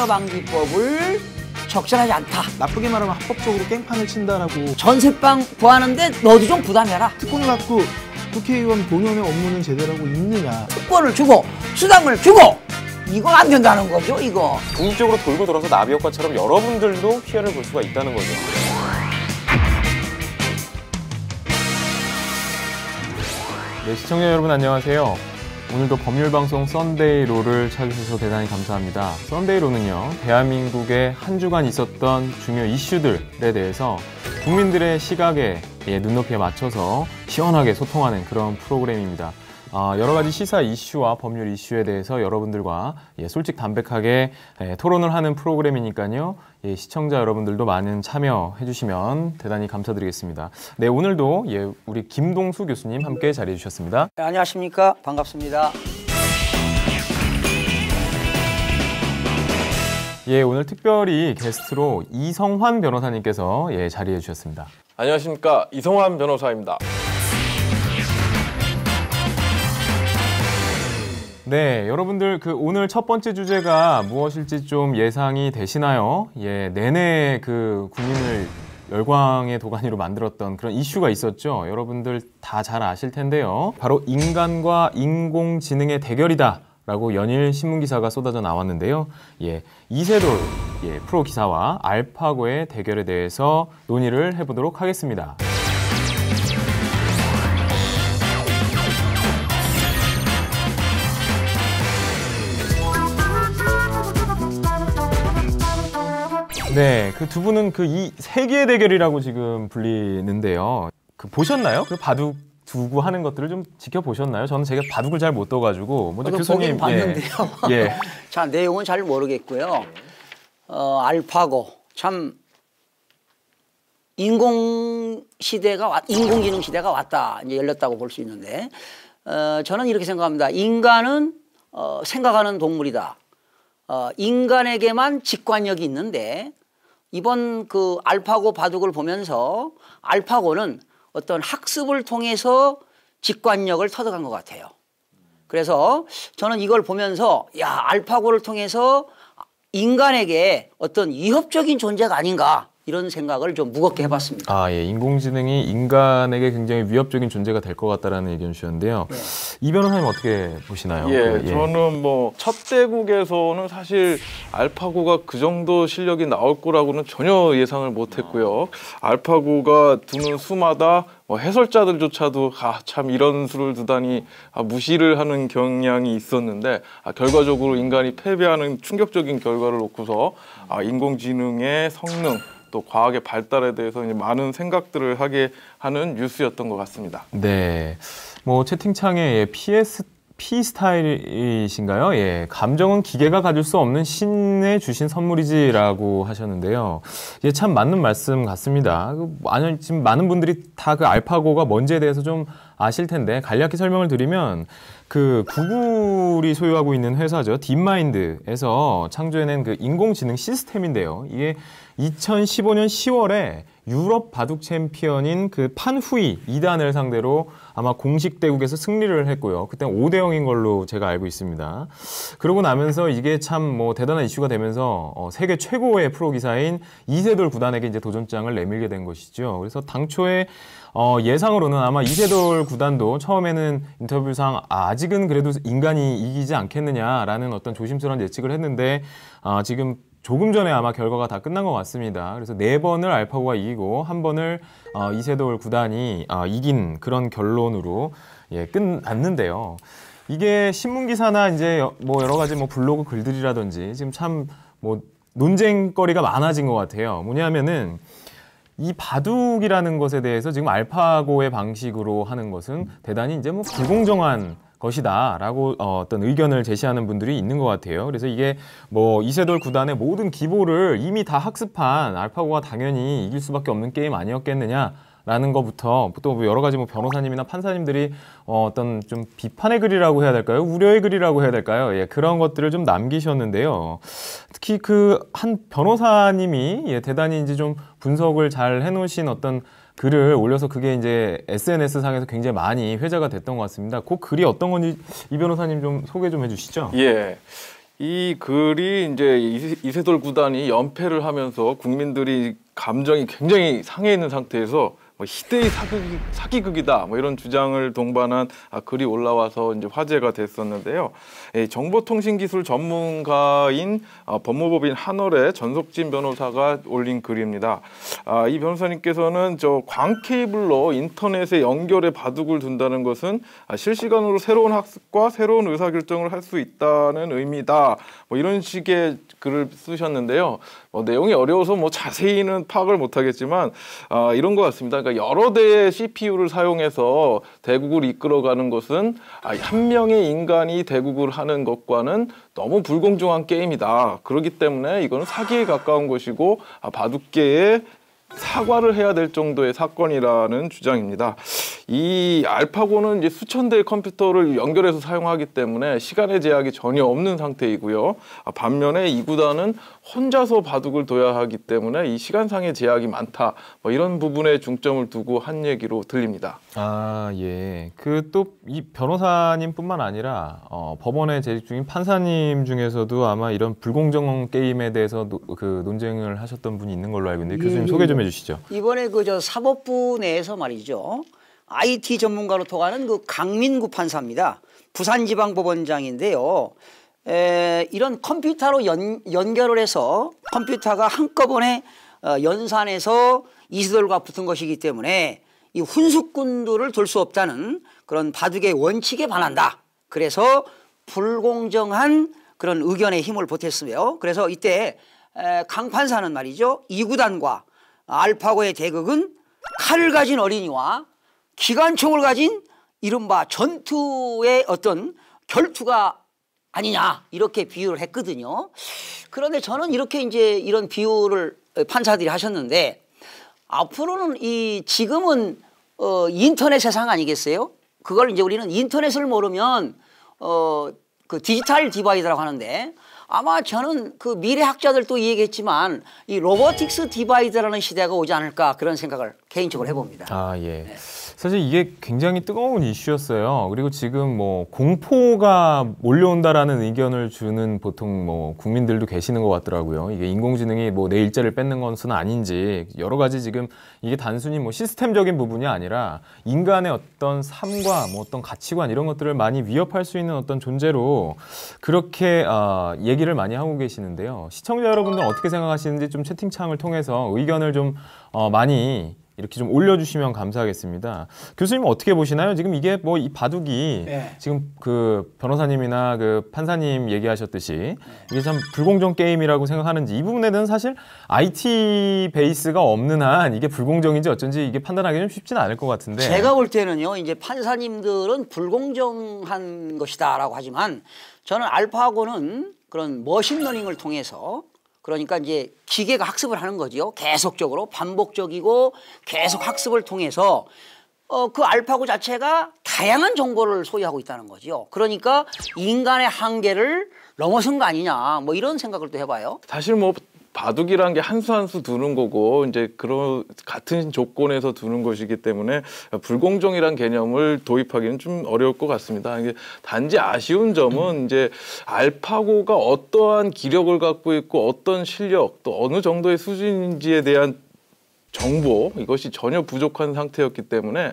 방지법을 적절하지 않다. 나쁘게 말하면 합법적으로 깽판을 친다라고. 전세방 구하는데 너도 좀 부담해라. 특권을 갖고 국회의원 본연의 업무는 제대로 하고 있느냐. 특권을 주고 수당을 주고 이거 안 된다는 거죠, 이거. 궁극적으로 돌고 돌아서 나비 효과처럼 여러분들도 피해를 볼 수가 있다는 거죠. 네, 시청자 여러분 안녕하세요. 오늘도 법률방송 썬데이로를 찾으셔서 대단히 감사합니다. 썬데이로는요, 대한민국에 한 주간 있었던 중요 이슈들에 대해서 국민들의 시각에 눈높이에 맞춰서 시원하게 소통하는 그런 프로그램입니다. 여러 가지 시사 이슈와 법률 이슈에 대해서 여러분들과 솔직 담백하게 토론을 하는 프로그램이니까요. 시청자 여러분들도 많은 참여해 주시면 대단히 감사드리겠습니다. 네, 오늘도 우리 김동수 교수님 함께 자리해 주셨습니다. 네, 안녕하십니까? 반갑습니다. 오늘 특별히 게스트로 이성환 변호사님께서 자리해 주셨습니다. 안녕하십니까, 이성환 변호사입니다. 네, 여러분들 오늘 첫 번째 주제가 무엇일지 좀 예상이 되시나요? 내내 국민을 열광의 도가니로 만들었던 그런 이슈가 있었죠. 여러분들 다 잘 아실 텐데요. 바로 인간과 인공지능의 대결이다 라고 연일 신문기사가 쏟아져 나왔는데요. 이세돌 프로 기사와 알파고의 대결에 대해서 논의를 해보도록 하겠습니다. 네, 그 두 분은 이 세계의 대결이라고 지금 불리는데요. 보셨나요? 바둑 두고 하는 것들을 좀 지켜보셨나요? 저는 제가 바둑을 잘 못 둬가지고. 먼저 교수님. 봤는데요. 자, 내용은 잘 모르겠고요. 알파고 참 인공지능 시대가 왔다, 이제 열렸다고 볼 수 있는데, 저는 이렇게 생각합니다. 인간은 생각하는 동물이다. 인간에게만 직관력이 있는데, 이번 알파고 바둑을 보면서 알파고는 어떤 학습을 통해서 직관력을 터득한 것 같아요. 그래서 저는 이걸 보면서 알파고를 통해서 인간에게 어떤 위협적인 존재가 아닌가, 이런 생각을 좀 무겁게 해봤습니다. 인공지능이 인간에게 굉장히 위협적인 존재가 될 것 같다라는 의견 주셨는데요. 이 변호사님 어떻게 보시나요? 저는 첫 대국에서는 사실 알파고가 그 정도 실력이 나올 거라고는 전혀 예상을 못했고요. 알파고가 두는 수마다 해설자들조차도 참 이런 수를 두다니 무시를 하는 경향이 있었는데, 결과적으로 인간이 패배하는 충격적인 결과를 놓고서 인공지능의 성능, 또 과학의 발달에 대해서 많은 생각들을 하게 하는 뉴스였던 것 같습니다. 네, 채팅창에 P 스타일이신가요? 감정은 기계가 가질 수 없는 신의 주신 선물이지라고 하셨는데요. 참 맞는 말씀 같습니다. 지금 많은 분들이 다 알파고가 뭔지에 대해서 좀 아실 텐데, 간략히 설명을 드리면 구글이 소유하고 있는 회사죠. 딥마인드에서 창조해낸 인공지능 시스템인데요. 이게 2015년 10월에 유럽 바둑 챔피언인 판후이 2단을 상대로 아마 공식 대국에서 승리를 했고요. 그때는 5대0인 걸로 제가 알고 있습니다. 그러고 나면서 이게 참 대단한 이슈가 되면서 세계 최고의 프로 기사인 이세돌 구단에게 이제 도전장을 내밀게 된 것이죠. 그래서 당초에 예상으로는 아마 이세돌 구단도 처음에는 인터뷰상 아직은 그래도 인간이 이기지 않겠느냐라는 어떤 조심스러운 예측을 했는데, 지금 조금 전에 아마 결과가 다 끝난 것 같습니다. 그래서 4번을 알파고가 이기고 1번을 이세돌 구단이 이긴 그런 결론으로 끝났는데요. 이게 신문기사나 이제 여러 가지 블로그 글들이라든지 지금 참 논쟁거리가 많아진 것 같아요. 뭐냐면은 이 바둑이라는 것에 대해서 지금 알파고의 방식으로 하는 것은 대단히 이제 불공정한 것이다 라고 어떤 의견을 제시하는 분들이 있는 것 같아요. 그래서 이게 이세돌 구단의 모든 기보를 이미 다 학습한 알파고가 당연히 이길 수밖에 없는 게임 아니었겠느냐 라는 것부터 또 여러 가지 변호사님이나 판사님들이 어떤 좀 비판의 글이라고 해야 될까요? 우려의 글이라고 해야 될까요? 그런 것들을 좀 남기셨는데요. 특히 한 변호사님이 대단히 이제 좀 분석을 잘 해놓으신 어떤 글을 올려서 그게 이제 SNS 상에서 굉장히 많이 회자가 됐던 것 같습니다. 그 글이 어떤 건지 이 변호사님 좀 소개 좀 해주시죠. 이 글이 이제 이세돌 구단이 연패를 하면서 국민들이 감정이 굉장히 상해 있는 상태에서 뭐 희대의 사기극이다 뭐 이런 주장을 동반한 글이 올라와서 이제 화제가 됐었는데요. 정보통신기술 전문가인 법무법인 한월의 전석진 변호사가 올린 글입니다. 이 변호사님께서는 저 광케이블로 인터넷에 연결해 바둑을 둔다는 것은 실시간으로 새로운 학습과 새로운 의사결정을 할 수 있다는 의미다. 뭐 이런 식의 글을 쓰셨는데요. 내용이 어려워서 뭐 자세히는 파악을 못하겠지만 이런 것 같습니다. 그러니까 여러 대의 CPU를 사용해서 대국을 이끌어가는 것은 한 명의 인간이 대국을 하는 것과는 너무 불공정한 게임이다. 그렇기 때문에 이거는 사기에 가까운 것이고 바둑계에 사과를 해야 될 정도의 사건이라는 주장입니다. 이 알파고는 이제 수천 대의 컴퓨터를 연결해서 사용하기 때문에 시간의 제약이 전혀 없는 상태이고요. 반면에 이 구단은 혼자서 바둑을 둬야 하기 때문에 이 시간상의 제약이 많다. 뭐 이런 부분에 중점을 두고 한 얘기로 들립니다. 아, 예. 그 또 이 변호사님뿐만 아니라 법원에 재직 중인 판사님 중에서도 아마 이런 불공정 게임에 대해서 그 논쟁을 하셨던 분이 있는 걸로 알고 있는데 교수님 소개 좀 해주시죠. 이번에 그 사법부 내에서 말이죠. IT 전문가로 통하는 그 강민구 판사입니다. 부산지방법원장인데요. 이런 컴퓨터로 연결을 해서 컴퓨터가 한꺼번에 연산해서 이세돌과 붙은 것이기 때문에 이 훈수꾼들을 둘 수 없다는 그런 바둑의 원칙에 반한다. 그래서 불공정한 그런 의견에 힘을 보탰으며 그래서 이때 강 판사는 말이죠. 이 구단과 알파고의 대극은 칼을 가진 어린이와 기관총을 가진 이른바 전투의 어떤 결투가 아니냐 이렇게 비유를 했거든요. 그런데 저는 이렇게 이제 이런 비유를 판사들이 하셨는데 앞으로는 지금은 인터넷 세상 아니겠어요? 그걸 이제 우리는 인터넷을 모르면 그 디지털 디바이드라고 하는데 아마 저는 그 미래 학자들도 얘기했지만 이 로보틱스 디바이드라는 시대가 오지 않을까 그런 생각을 개인적으로 해봅니다. 아, 예. 네. 사실 이게 굉장히 뜨거운 이슈였어요. 그리고 지금 뭐 공포가 몰려온다라는 의견을 주는 보통 뭐 국민들도 계시는 것 같더라고요. 이게 인공지능이 뭐 내 일자리를 뺏는 것은 아닌지 여러 가지 지금 이게 단순히 뭐 시스템적인 부분이 아니라 인간의 어떤 삶과 뭐 어떤 가치관 이런 것들을 많이 위협할 수 있는 어떤 존재로 그렇게 얘기를 많이 하고 계시는데요. 시청자 여러분들 어떻게 생각하시는지 좀 채팅창을 통해서 의견을 좀 많이 이렇게 좀 올려주시면 감사하겠습니다. 교수님은 어떻게 보시나요? 지금 이게 뭐 이 바둑이 네. 지금 그 변호사님이나 그 판사님 얘기하셨듯이 이게 참 불공정 게임이라고 생각하는지 이 부분에 대해서는 사실 IT 베이스가 없는 한 이게 불공정인지 어쩐지 이게 판단하기 좀 쉽지는 않을 것 같은데. 제가 볼 때는요, 이제 판사님들은 불공정한 것이다라고 하지만 저는 알파고는 그런 머신러닝을 통해서 그러니까 이제 기계가 학습을 하는 거죠. 계속적으로 반복적이고 계속 학습을 통해서 그 알파고 자체가 다양한 정보를 소유하고 있다는 거죠. 그러니까 인간의 한계를 넘어선 거 아니냐 뭐 이런 생각을 또 해봐요. 사실 뭐 바둑이라는 게 한 수 한 수 두는 거고 이제 그런 같은 조건에서 두는 것이기 때문에 불공정이란 개념을 도입하기는 좀 어려울 것 같습니다. 이게 단지 아쉬운 점은 이제 알파고가 어떠한 기력을 갖고 있고 어떤 실력 또 어느 정도의 수준인지에 대한 정보 이것이 전혀 부족한 상태였기 때문에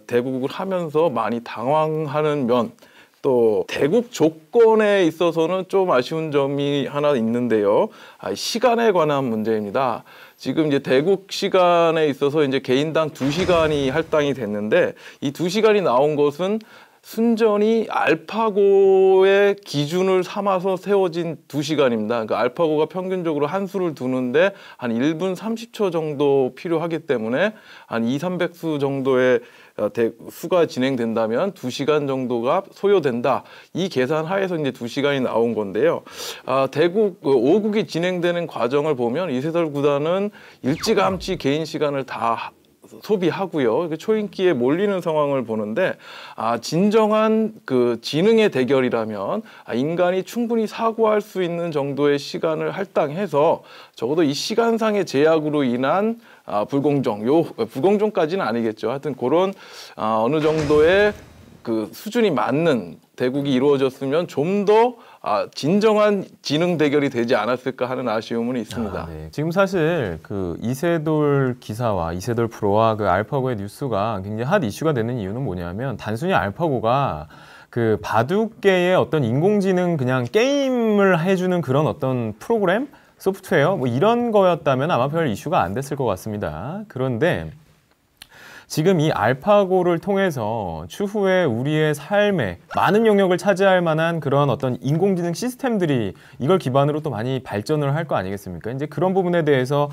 대국을 하면서 많이 당황하는 면 또 대국 조건에 있어서는 좀 아쉬운 점이 하나 있는데요. 시간에 관한 문제입니다. 지금 이제 대국 시간에 있어서 이제 개인당 2시간이 할당이 됐는데 이 2시간이 나온 것은 순전히 알파고의 기준을 삼아서 세워진 2시간입니다. 그러니까 알파고가 평균적으로 한 수를 두는데 한 1분 30초 정도 필요하기 때문에 한 200~300수 정도의 수가 진행된다면 2시간 정도가 소요된다. 이 계산 하에서 이제 2시간이 나온 건데요. 대국 5국이 진행되는 과정을 보면 이세돌 구단은 일찌감치 개인 시간을 다 소비하고요. 초인기에 몰리는 상황을 보는데 진정한 그 지능의 대결이라면 인간이 충분히 사고할 수 있는 정도의 시간을 할당해서 적어도 이 시간상의 제약으로 인한 불공정까지는 아니겠죠. 하여튼 그런 어느 정도의 그 수준이 맞는 대국이 이루어졌으면 좀 더 진정한 지능 대결이 되지 않았을까 하는 아쉬움은 있습니다. 네. 지금 사실 그 이세돌 기사와 이세돌 프로와 그 알파고의 뉴스가 굉장히 핫 이슈가 되는 이유는 뭐냐면 단순히 알파고가 그 바둑계의 어떤 인공지능 그냥 게임을 해주는 그런 어떤 프로그램, 소프트웨어 뭐 이런 거였다면 아마 별 이슈가 안 됐을 것 같습니다. 그런데 지금 이 알파고를 통해서 추후에 우리의 삶에 많은 영역을 차지할 만한 그런 어떤 인공지능 시스템들이 이걸 기반으로 또 많이 발전을 할 거 아니겠습니까? 이제 그런 부분에 대해서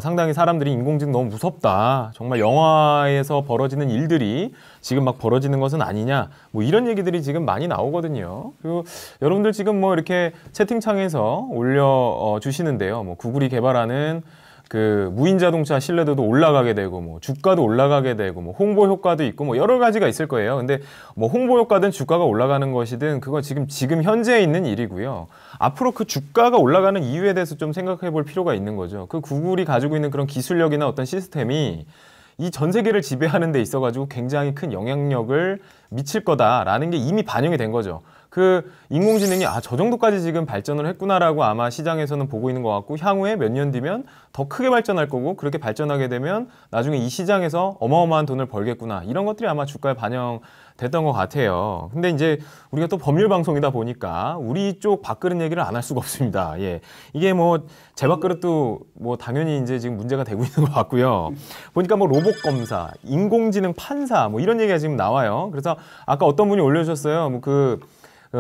상당히 사람들이 인공지능 너무 무섭다. 정말 영화에서 벌어지는 일들이 지금 막 벌어지는 것은 아니냐. 뭐 이런 얘기들이 지금 많이 나오거든요. 그리고 여러분들 지금 뭐 이렇게 채팅창에서 올려 주시는데요. 뭐 구글이 개발하는 그 무인 자동차 신뢰도도 올라가게 되고 뭐 주가도 올라가게 되고 뭐 홍보 효과도 있고 뭐 여러 가지가 있을 거예요. 근데 뭐 홍보 효과든 주가가 올라가는 것이든 그건 지금 현재에 있는 일이고요. 앞으로 그 주가가 올라가는 이유에 대해서 좀 생각해 볼 필요가 있는 거죠. 그 구글이 가지고 있는 그런 기술력이나 어떤 시스템이 이 전 세계를 지배하는 데 있어가지고 굉장히 큰 영향력을 미칠 거다라는 게 이미 반영이 된 거죠. 그 인공지능이 저 정도까지 지금 발전을 했구나라고 아마 시장에서는 보고 있는 것 같고 향후에 몇 년 뒤면 더 크게 발전할 거고 그렇게 발전하게 되면 나중에 이 시장에서 어마어마한 돈을 벌겠구나 이런 것들이 아마 주가에 반영됐던 것 같아요. 근데 이제 우리가 또 법률 방송이다 보니까 우리 쪽 밥그릇 얘기를 안 할 수가 없습니다. 예. 이게 뭐 제 밥그릇도 뭐 당연히 이제 지금 문제가 되고 있는 것 같고요. 보니까 뭐 로봇 검사, 인공지능 판사 뭐 이런 얘기가 지금 나와요. 그래서 아까 어떤 분이 올려주셨어요. 뭐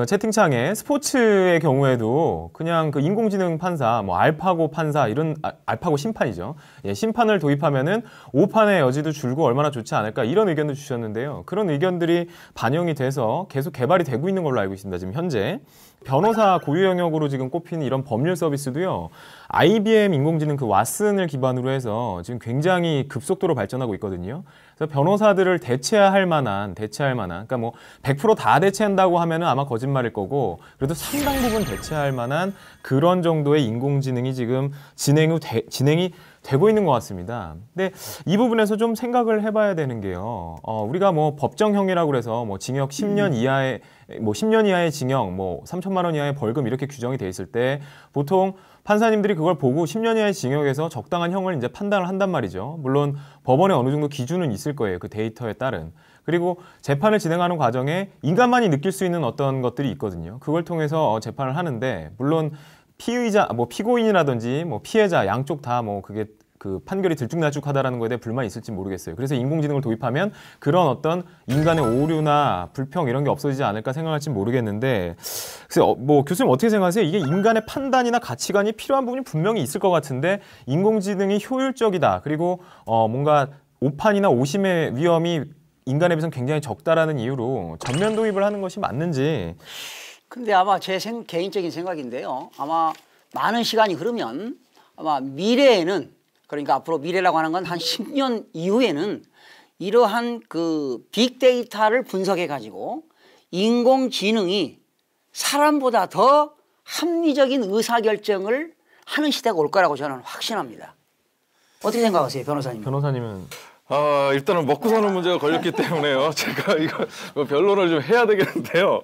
채팅창에 스포츠의 경우에도 그냥 그 인공지능 판사, 뭐 알파고 판사 이런 알파고 심판이죠. 예, 심판을 도입하면은 5판의 여지도 줄고 얼마나 좋지 않을까 이런 의견도 주셨는데요. 그런 의견들이 반영이 돼서 계속 개발이 되고 있는 걸로 알고 있습니다. 지금 현재 변호사 고유 영역으로 지금 꼽히는 이런 법률 서비스도요. IBM 인공지능 그 왓슨을 기반으로 해서 지금 굉장히 급속도로 발전하고 있거든요. 그래서 변호사들을 대체할 만한 그러니까 뭐 100% 다 대체한다고 하면은 아마 거짓말일 거고 그래도 상당 부분 대체할 만한 그런 정도의 인공지능이 지금 진행이 되고 있는 것 같습니다. 근데 이 부분에서 좀 생각을 해봐야 되는 게요. 우리가 뭐 법정형이라고 그래서 뭐 징역 10년 이하의 뭐 10년 이하의 징역, 뭐 3천만 원 이하의 벌금 이렇게 규정이 돼 있을 때 보통 판사님들이 그걸 보고 10년 이하의 징역에서 적당한 형을 이제 판단을 한단 말이죠. 물론 법원에 어느 정도 기준은 있을 거예요. 그 데이터에 따른. 그리고 재판을 진행하는 과정에 인간만이 느낄 수 있는 어떤 것들이 있거든요. 그걸 통해서 재판을 하는데 물론 피의자, 뭐 피고인이라든지 뭐 피해자 양쪽 다 뭐 그게 그 판결이 들쭉날쭉하다라는 거에 대해 불만이 있을지 모르겠어요. 그래서 인공지능을 도입하면 그런 어떤 인간의 오류나 불평 이런 게 없어지지 않을까 생각할지 모르겠는데 그래서 뭐 교수님 어떻게 생각하세요? 이게 인간의 판단이나 가치관이 필요한 부분이 분명히 있을 것 같은데 인공지능이 효율적이다. 그리고 뭔가 오판이나 오심의 위험이 인간에 비해서는 굉장히 적다라는 이유로 전면 도입을 하는 것이 맞는지. 근데 아마 제 개인적인 생각인데요. 아마 많은 시간이 흐르면 아마 미래에는 그러니까 앞으로 미래라고 하는 건 한 10년 이후에는 이러한 그 빅데이터를 분석해 가지고 인공지능이 사람보다 더 합리적인 의사결정을 하는 시대가 올 거라고 저는 확신합니다. 어떻게 생각하세요, 변호사님? 변호사님은 일단은 먹고 사는 문제가 걸렸기 때문에요. 제가 이거 변론을 좀 해야 되겠는데요.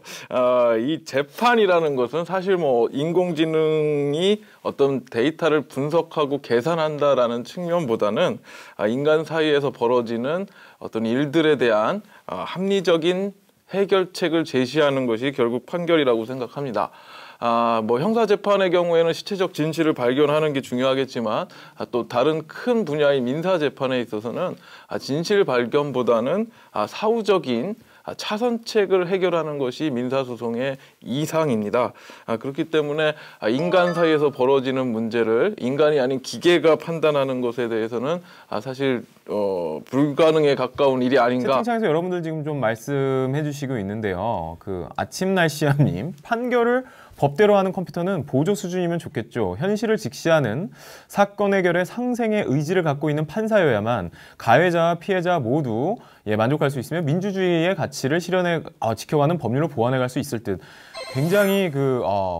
이 재판이라는 것은 사실 뭐 인공지능이 어떤 데이터를 분석하고 계산한다라는 측면보다는 인간 사이에서 벌어지는 어떤 일들에 대한 합리적인 해결책을 제시하는 것이 결국 판결이라고 생각합니다. 뭐 형사재판의 경우에는 시체적 진실을 발견하는 게 중요하겠지만 또 다른 큰 분야의 민사재판에 있어서는 진실 발견보다는 사후적인 차선책을 해결하는 것이 민사소송의 이상입니다. 그렇기 때문에 인간 사이에서 벌어지는 문제를 인간이 아닌 기계가 판단하는 것에 대해서는 사실 불가능에 가까운 일이 아닌가. 채팅창에서 여러분들 지금 좀 말씀해 주시고 있는데요. 그 아침날씨함님 판결을 법대로 하는 컴퓨터는 보조 수준이면 좋겠죠. 현실을 직시하는 사건 해결에 상생의 의지를 갖고 있는 판사여야만 가해자와 피해자 모두 만족할 수 있으며 민주주의의 가치를 실현해 지켜가는 법률로 보완해갈 수 있을 듯. 굉장히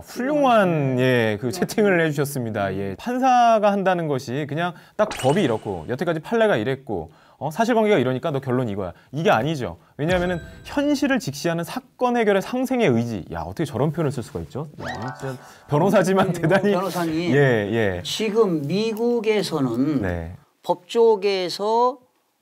훌륭한 그 채팅을 해주셨습니다. 판사가 한다는 것이 그냥 딱 법이 이렇고 여태까지 판례가 이랬고 사실관계가 이러니까 너 결론 이거야. 이게 아니죠. 왜냐하면은 현실을 직시하는 사건 해결의 상생의 의지. 야, 어떻게 저런 표현을 쓸 수가 있죠? 야, 진짜 변호사지만 대단히 변호사님, 예. 지금 미국에서는 네. 법조계에서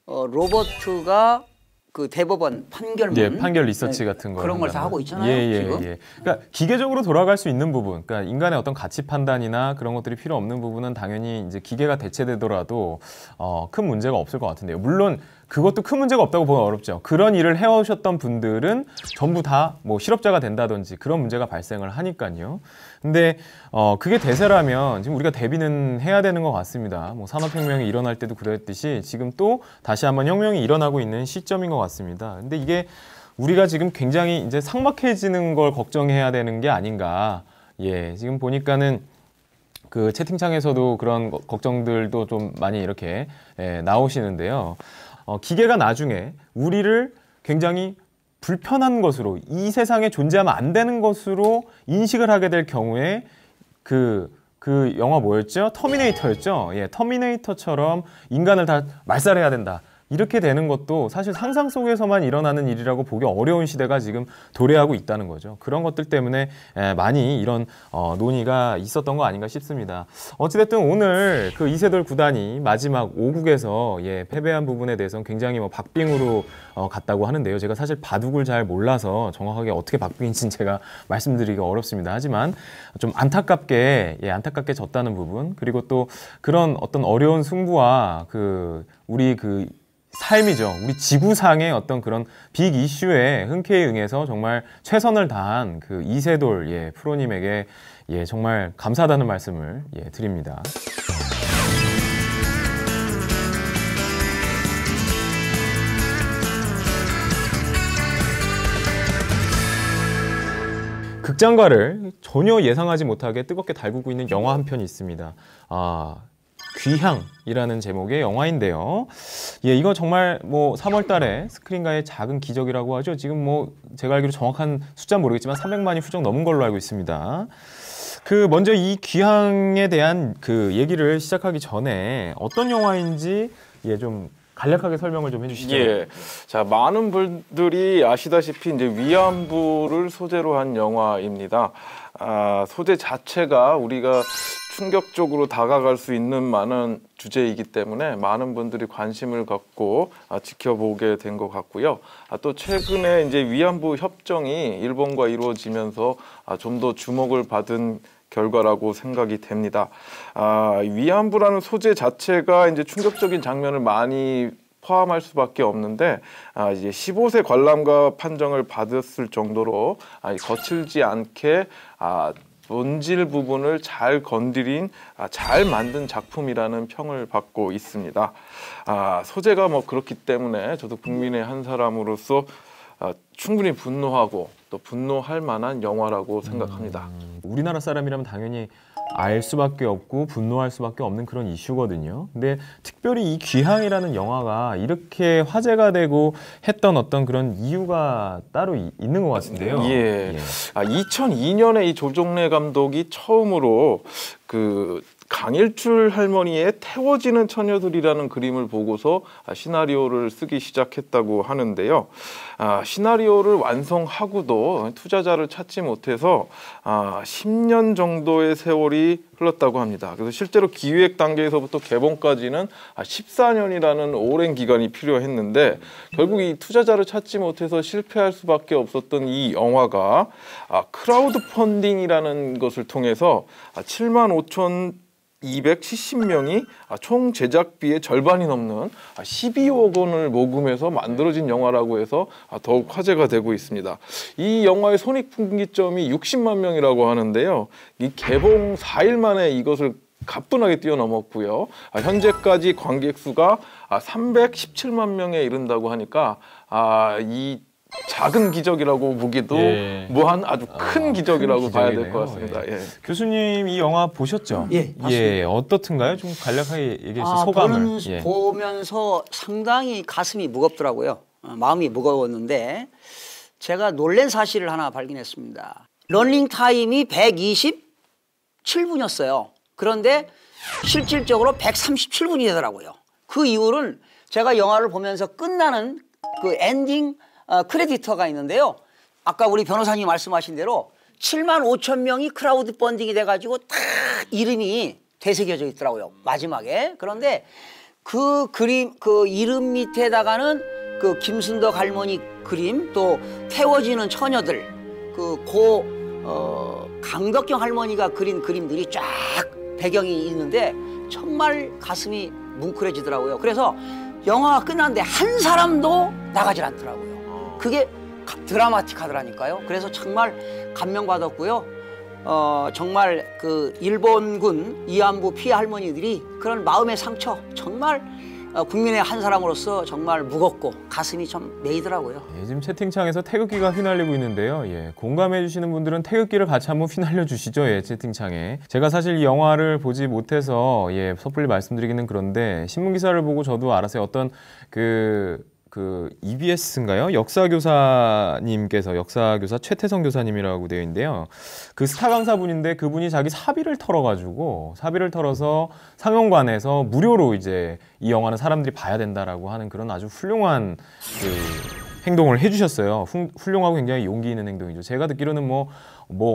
로버트가 그 대법원 판결문, 예, 판결 리서치 같은 거 그런 걸 다 한다면. 하고 있잖아요. 지금. 그러니까 기계적으로 돌아갈 수 있는 부분, 그러니까 인간의 어떤 가치 판단이나 그런 것들이 필요 없는 부분은 당연히 이제 기계가 대체되더라도 큰 문제가 없을 것 같은데요. 물론 그것도 큰 문제가 없다고 보기 어렵죠. 그런 일을 해오셨던 분들은 전부 다 뭐 실업자가 된다든지 그런 문제가 발생을 하니까요. 근데 그게 대세라면 지금 우리가 대비는 해야 되는 것 같습니다. 뭐 산업혁명이 일어날 때도 그랬듯이 지금 또 다시 한번 혁명이 일어나고 있는 시점인 것 같습니다. 근데 이게 우리가 지금 굉장히 이제 삭막해지는 걸 걱정해야 되는 게 아닌가. 예, 지금 보니까는 그 채팅창에서도 그런 걱정들도 좀 많이 이렇게 나오시는데요. 기계가 나중에 우리를 굉장히 불편한 것으로, 이 세상에 존재하면 안 되는 것으로 인식을 하게 될 경우에 그 영화 뭐였죠? 터미네이터였죠? 예, 터미네이터처럼 인간을 다 말살해야 된다. 이렇게 되는 것도 사실 상상 속에서만 일어나는 일이라고 보기 어려운 시대가 지금 도래하고 있다는 거죠. 그런 것들 때문에 많이 이런 논의가 있었던 거 아닌가 싶습니다. 어찌됐든 오늘 그 이세돌 구단이 마지막 5국에서 패배한 부분에 대해서는 굉장히 뭐 박빙으로 갔다고 하는데요. 제가 사실 바둑을 잘 몰라서 정확하게 어떻게 박빙인지는 제가 말씀드리기가 어렵습니다. 하지만 좀 안타깝게 졌다는 부분, 그리고 또 그런 어떤 어려운 승부와 우리 삶이죠. 우리 지구상의 어떤 그런 빅 이슈에 흔쾌히 응해서 정말 최선을 다한 그 이세돌 프로님에게 정말 감사하다는 말씀을 드립니다. 극장가를 전혀 예상하지 못하게 뜨겁게 달구고 있는 영화 한 편이 있습니다. 귀향이라는 제목의 영화인데요. 이거 정말 뭐 3월 달에 스크린가의 작은 기적이라고 하죠. 지금 뭐 제가 알기로 정확한 숫자는 모르겠지만 300만이 훌쩍 넘은 걸로 알고 있습니다. 먼저 이 귀향에 대한 얘기를 시작하기 전에 어떤 영화인지 좀 간략하게 설명을 좀 해주시죠. 자, 많은 분들이 아시다시피 이제 위안부를 소재로 한 영화입니다. 소재 자체가 우리가 충격적으로 다가갈 수 있는 많은 주제이기 때문에 많은 분들이 관심을 갖고 지켜보게 된 것 같고요. 또 최근에 이제 위안부 협정이 일본과 이루어지면서 좀 더 주목을 받은 결과라고 생각이 됩니다. 위안부라는 소재 자체가 이제 충격적인 장면을 많이 포함할 수밖에 없는데 이제 15세 관람가 판정을 받았을 정도로 거칠지 않게 본질 부분을 잘 건드린 잘 만든 작품이라는 평을 받고 있습니다. 소재가 뭐 그렇기 때문에 저도 국민의 한 사람으로서 충분히 분노하고 또 분노할 만한 영화라고 생각합니다. 우리나라 사람이라면 당연히 알 수밖에 없고 분노할 수밖에 없는 그런 이슈거든요. 근데 특별히 이 귀향이라는 영화가 이렇게 화제가 되고 했던 어떤 그런 이유가 따로 있는 것 같은데요. 2002년에 이 조정래 감독이 처음으로 강일출 할머니의 태워지는 처녀들이라는 그림을 보고서 시나리오를 쓰기 시작했다고 하는데요. 시나리오를 완성하고도 투자자를 찾지 못해서 10년 정도의 세월이 흘렀다고 합니다. 그래서 실제로 기획 단계에서부터 개봉까지는 14년이라는 오랜 기간이 필요했는데 결국 이 투자자를 찾지 못해서 실패할 수밖에 없었던 이 영화가 크라우드 펀딩이라는 것을 통해서 75,270명이 총 제작비의 절반이 넘는 12억 원을 모금해서 만들어진 영화라고 해서 더욱 화제가 되고 있습니다. 이 영화의 손익분기점이 60만 명이라고 하는데요. 이 개봉 4일 만에 이것을 가뿐하게 뛰어넘었고요. 현재까지 관객 수가 317만 명에 이른다고 하니까 이 작은 기적이라고 보기도 무한 아주 큰 기적이라고 봐야 될 것 같습니다. 교수님 이 영화 보셨죠? 봤습니다. 어떻든가요? 좀 간략하게 얘기해 주세요. 소감을. 보면서 상당히 가슴이 무겁더라고요. 마음이 무거웠는데 제가 놀란 사실을 하나 발견했습니다. 러닝 타임이 127분이었어요. 그런데 실질적으로 137분이 되더라고요. 그 이유는 제가 영화를 보면서 끝나는 그 엔딩 크레디터가 있는데요. 아까 우리 변호사님이 말씀하신 대로 7만 5천 명이 크라우드 펀딩이 돼가지고 딱 이름이 되새겨져 있더라고요. 마지막에. 그런데 그 그림, 그 이름 밑에다가는 그 김순덕 할머니 그림, 또 태워지는 처녀들, 강덕경 할머니가 그린 그림들이 쫙 배경이 있는데 정말 가슴이 뭉클해지더라고요. 그래서 영화가 끝났는데 한 사람도 나가질 않더라고요. 그게 드라마틱하더라니까요. 그래서 정말 감명받았고요. 정말 그 일본군 위안부 피해 할머니들이 그런 마음의 상처, 정말 국민의 한 사람으로서 정말 무겁고 가슴이 좀 메이더라고요. 예, 지금 채팅창에서 태극기가 휘날리고 있는데요. 예, 공감해 주시는 분들은 태극기를 같이 한번 휘날려 주시죠. 예, 채팅창에. 제가 사실 이 영화를 보지 못해서 예, 섣불리 말씀드리기는 그런데 신문 기사를 보고 저도 알았어요. 어떤 그 EBS인가요? 역사교사님께서, 역사교사 최태성 교사님이라고 되어 있는데요. 그 스타 강사분인데 그분이 자기 사비를 털어서 상영관에서 무료로 이제 이 영화는 사람들이 봐야 된다라고 하는 그런 아주 훌륭한 행동을 해주셨어요. 훌륭하고 굉장히 용기 있는 행동이죠. 제가 듣기로는 뭐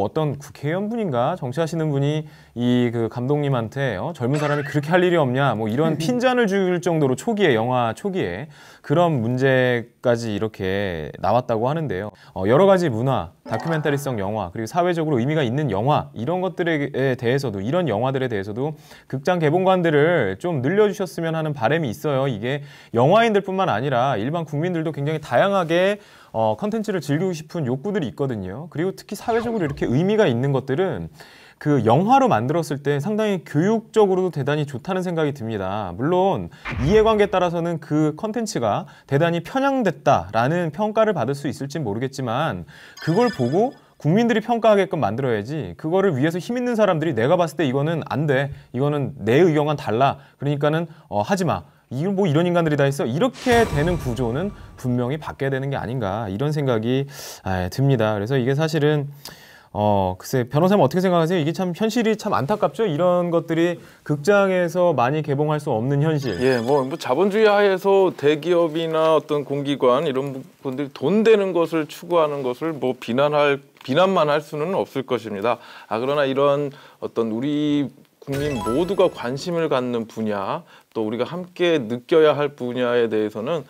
어떤 국회의원분인가 정치하시는 분이 이 그 감독님한테 젊은 사람이 그렇게 할 일이 없냐 뭐 이런 핀잔을 줄 정도로 영화 초기에 그런 문제까지 이렇게 나왔다고 하는데요. 여러 가지 문화, 다큐멘터리성 영화, 그리고 사회적으로 의미가 있는 영화 이런 것들에 대해서도, 이런 영화들에 대해서도 극장 개봉관들을 좀 늘려주셨으면 하는 바람이 있어요. 이게 영화인들뿐만 아니라 일반 국민들도 굉장히 다양하게 컨텐츠를 즐기고 싶은 욕구들이 있거든요. 그리고 특히 사회적으로 이렇게 의미가 있는 것들은 그 영화로 만들었을 때 상당히 교육적으로도 대단히 좋다는 생각이 듭니다. 물론 이해관계에 따라서는 그 컨텐츠가 대단히 편향됐다라는 평가를 받을 수 있을지 모르겠지만 그걸 보고 국민들이 평가하게끔 만들어야지, 그거를 위해서 힘 있는 사람들이 내가 봤을 때 이거는 안 돼, 이거는 내 의견과는 달라, 그러니까는 하지 마, 이건 뭐 이런 인간들이 다 있어, 이렇게 되는 구조는 분명히 바뀌어야 되는 게 아닌가, 이런 생각이 듭니다. 그래서 이게 사실은 글쎄 변호사님 어떻게 생각하세요? 이게 참 현실이 참 안타깝죠? 이런 것들이 극장에서 많이 개봉할 수 없는 현실. 예, 뭐 자본주의 하에서 대기업이나 어떤 공기관 이런 분들이 돈 되는 것을 추구하는 것을 뭐 비난만 할 수는 없을 것입니다. 그러나 이런 어떤 우리 국민 모두가 관심을 갖는 분야, 또 우리가 함께 느껴야 할 분야에 대해서는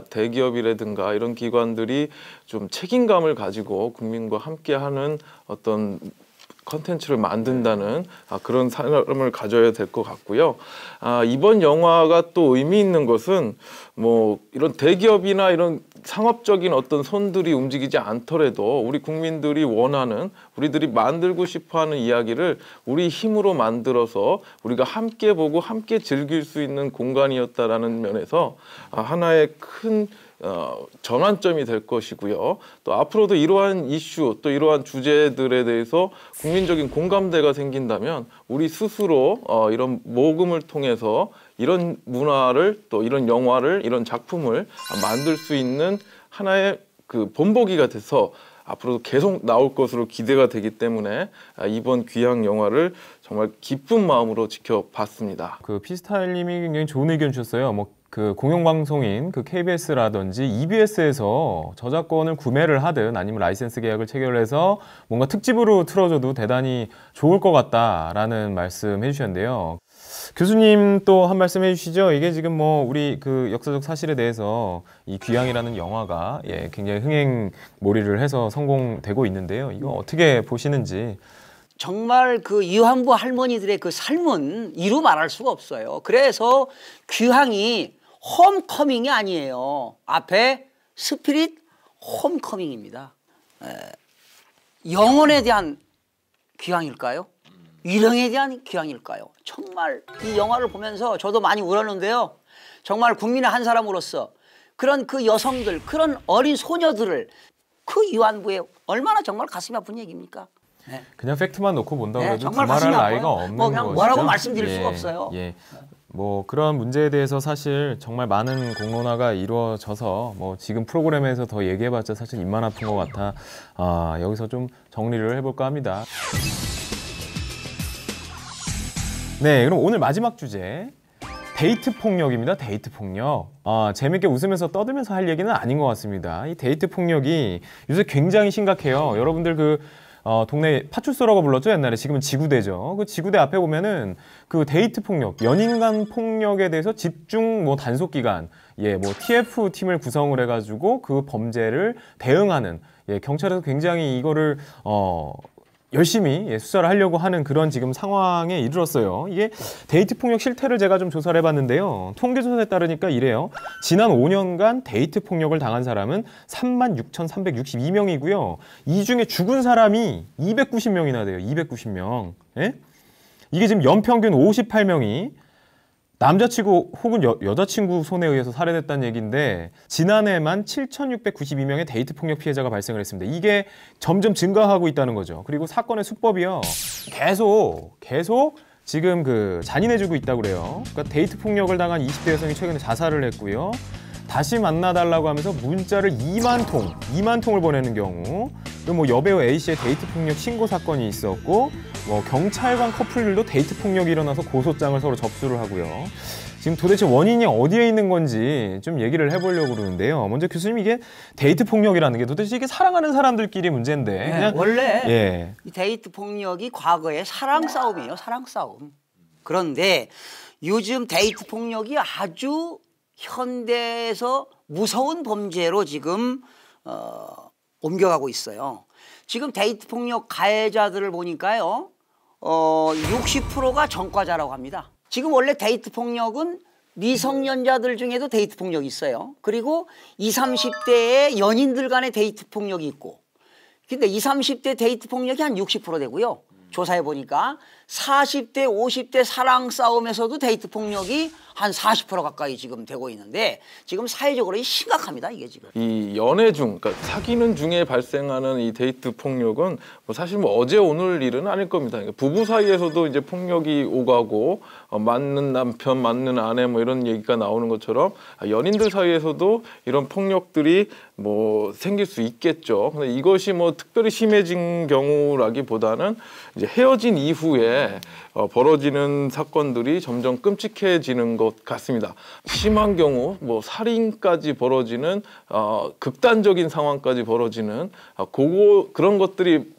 대기업이라든가 이런 기관들이 좀 책임감을 가지고 국민과 함께하는 어떤 컨텐츠를 만든다는 그런 사람을 가져야 될 것 같고요. 이번 영화가 또 의미 있는 것은 뭐 이런 대기업이나 이런 상업적인 어떤 손들이 움직이지 않더라도 우리 국민들이 원하는, 우리들이 만들고 싶어하는 이야기를 우리 힘으로 만들어서 우리가 함께 보고 함께 즐길 수 있는 공간이었다라는 면에서 하나의 큰 전환점이 될 것이고요. 또 앞으로도 이러한 이슈, 또 이러한 주제들에 대해서 국민적인 공감대가 생긴다면 우리 스스로 이런 모금을 통해서 이런 문화를, 또 이런 영화를, 이런 작품을 만들 수 있는 하나의 그 본보기가 돼서 앞으로도 계속 나올 것으로 기대가 되기 때문에 이번 귀향 영화를 정말 기쁜 마음으로 지켜봤습니다. 그 피스타일님이 굉장히 좋은 의견 주셨어요. 그 공영방송인 그 KBS라든지 EBS에서 저작권을 구매를 하든 아니면 라이센스 계약을 체결해서 뭔가 특집으로 틀어줘도 대단히 좋을 것 같다라는 말씀 해주셨는데요. 교수님 또 한 말씀 해주시죠. 이게 지금 뭐 우리 그 역사적 사실에 대해서 이 귀향이라는 영화가 굉장히 흥행몰이를 해서 성공되고 있는데요. 이거 어떻게 보시는지. 정말 그 위안부 할머니들의 그 삶은 이루 말할 수가 없어요. 그래서 귀향이 홈커밍이 아니에요. 앞에 스피릿 홈커밍입니다. 영혼에 대한 귀향일까요? 일형에 대한 귀향일까요? 정말 이 영화를 보면서 저도 많이 울었는데요. 정말 국민의 한 사람으로서 그런 그 여성들, 그런 어린 소녀들을 그 위안부에 얼마나 정말 가슴이 아픈 얘기입니까? 네. 그냥 팩트만 놓고 본다고 해도 정말 두말할 나이가 없는 뭐 그냥 것이죠. 뭐라고 말씀드릴 수가 없어요. 뭐 그런 문제에 대해서 사실 정말 많은 공론화가 이루어져서 뭐 지금 프로그램에서 더 얘기해봤자 사실 입만 아픈 것 같아 여기서 좀 정리를 해볼까 합니다. 네, 그럼 오늘 마지막 주제, 데이트 폭력입니다. 데이트 폭력. 재밌게 웃으면서 떠들면서 할 얘기는 아닌 것 같습니다. 이 데이트 폭력이 요새 굉장히 심각해요. 여러분들 동네 파출소라고 불렀죠, 옛날에. 지금은 지구대죠. 그 지구대 앞에 보면은 그 데이트 폭력, 연인 간 폭력에 대해서 집중 단속 기간, TF 팀을 구성을 해가지고 그 범죄를 대응하는, 경찰에서 굉장히 이거를 열심히 수사를 하려고 하는 그런 지금 상황에 이르렀어요. 이게 데이트 폭력 실태를 제가 좀 조사를 해봤는데요. 통계조사에 따르니까 이래요. 지난 5년간 데이트 폭력을 당한 사람은 36,362명이고요. 이 중에 죽은 사람이 290명이나 돼요. 290명. 예? 이게 지금 연평균 58명이 남자친구 혹은 여자친구 손에 의해서 살해됐다는 얘기인데, 지난해만 7,692명의 데이트 폭력 피해자가 발생을 했습니다. 이게 점점 증가하고 있다는 거죠. 그리고 사건의 수법이요, 계속 지금 잔인해지고 있다고 그래요. 그러니까 데이트 폭력을 당한 20대 여성이 최근에 자살을 했고요. 다시 만나달라고 하면서 문자를 2만 통을 보내는 경우, 그리고 여배우 A씨의 데이트 폭력 신고 사건이 있었고, 경찰관 커플들도 데이트 폭력이 일어나서 고소장을 서로 접수를 하고요. 지금 도대체 원인이 어디에 있는 건지 좀 얘기를 해보려고 그러는데요. 먼저 교수님, 이게 데이트 폭력이라는 게 도대체 이게 사랑하는 사람들끼리 문제인데, 그냥 원래 이 데이트 폭력이 과거의 사랑 싸움이에요. 사랑 싸움. 그런데 요즘 데이트 폭력이 아주 현대에서 무서운 범죄로 지금 옮겨가고 있어요. 지금 데이트 폭력 가해자들을 보니까요, 60%가 전과자라고 합니다. 지금 원래 데이트 폭력은 미성년자들 중에도 데이트 폭력이 있어요. 그리고 20, 30대의 연인들 간의 데이트 폭력이 있고, 근데 20, 30대 데이트 폭력이 한 60% 되고요. 조사해 보니까 40대, 50대 사랑 싸움에서도 데이트 폭력이 한 40% 가까이 지금 되고 있는데, 지금 사회적으로 심각합니다, 이게 지금. 이 연애 중, 그러니까 사귀는 중에 발생하는 이 데이트 폭력은 사실 어제 오늘 일은 아닐 겁니다. 그러니까 부부 사이에서도 이제 폭력이 오가고, 맞는 남편, 맞는 아내 이런 얘기가 나오는 것처럼 연인들 사이에서도 이런 폭력들이 생길 수 있겠죠. 근데 이것이 특별히 심해진 경우라기보다는 이제 헤어진 이후에 벌어지는 사건들이 점점 끔찍해지는 것 같습니다. 심한 경우 살인까지 벌어지는 극단적인 상황까지 벌어지는 그런 것들이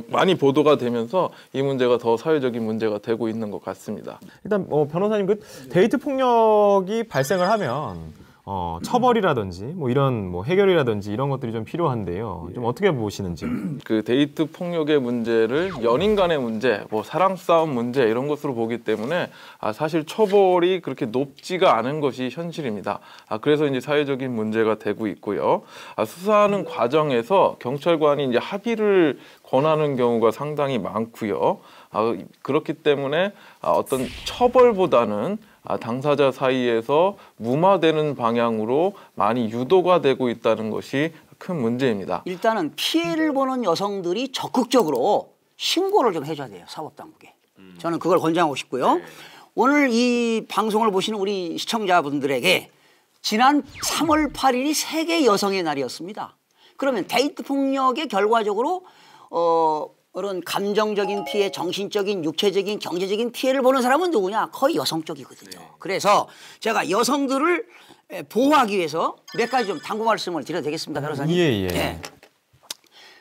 많이 보도가 되면서 이 문제가 더 사회적인 문제가 되고 있는 것 같습니다. 일단 변호사님, 그 데이트 폭력이 발생을 하면 처벌이라든지 이런 해결이라든지 이런 것들이 좀 필요한데요. 좀 어떻게 보시는지. 그 데이트 폭력의 문제를 연인 간의 문제, 사랑 싸움 문제 이런 것으로 보기 때문에 사실 처벌이 그렇게 높지가 않은 것이 현실입니다. 그래서 이제 사회적인 문제가 되고 있고요. 수사하는 과정에서 경찰관이 이제 합의를 권하는 경우가 상당히 많고요. 그렇기 때문에 어떤 처벌보다는 당사자 사이에서 무마되는 방향으로 많이 유도가 되고 있다는 것이 큰 문제입니다. 일단은 피해를 보는 여성들이 적극적으로 신고를 좀 해줘야 돼요, 사법당국에. 저는 그걸 권장하고 싶고요. 오늘 이 방송을 보시는 우리 시청자분들에게 지난 3월 8일이 세계 여성의 날이었습니다. 그러면 데이트 폭력의 결과적으로 그런 감정적인 피해, 정신적인, 육체적인, 경제적인 피해를 보는 사람은 누구냐? 거의 여성 쪽이거든요. 그래서 제가 여성들을 보호하기 위해서 몇 가지 좀 당부 말씀을 드려도 되겠습니다, 변호사님? 예.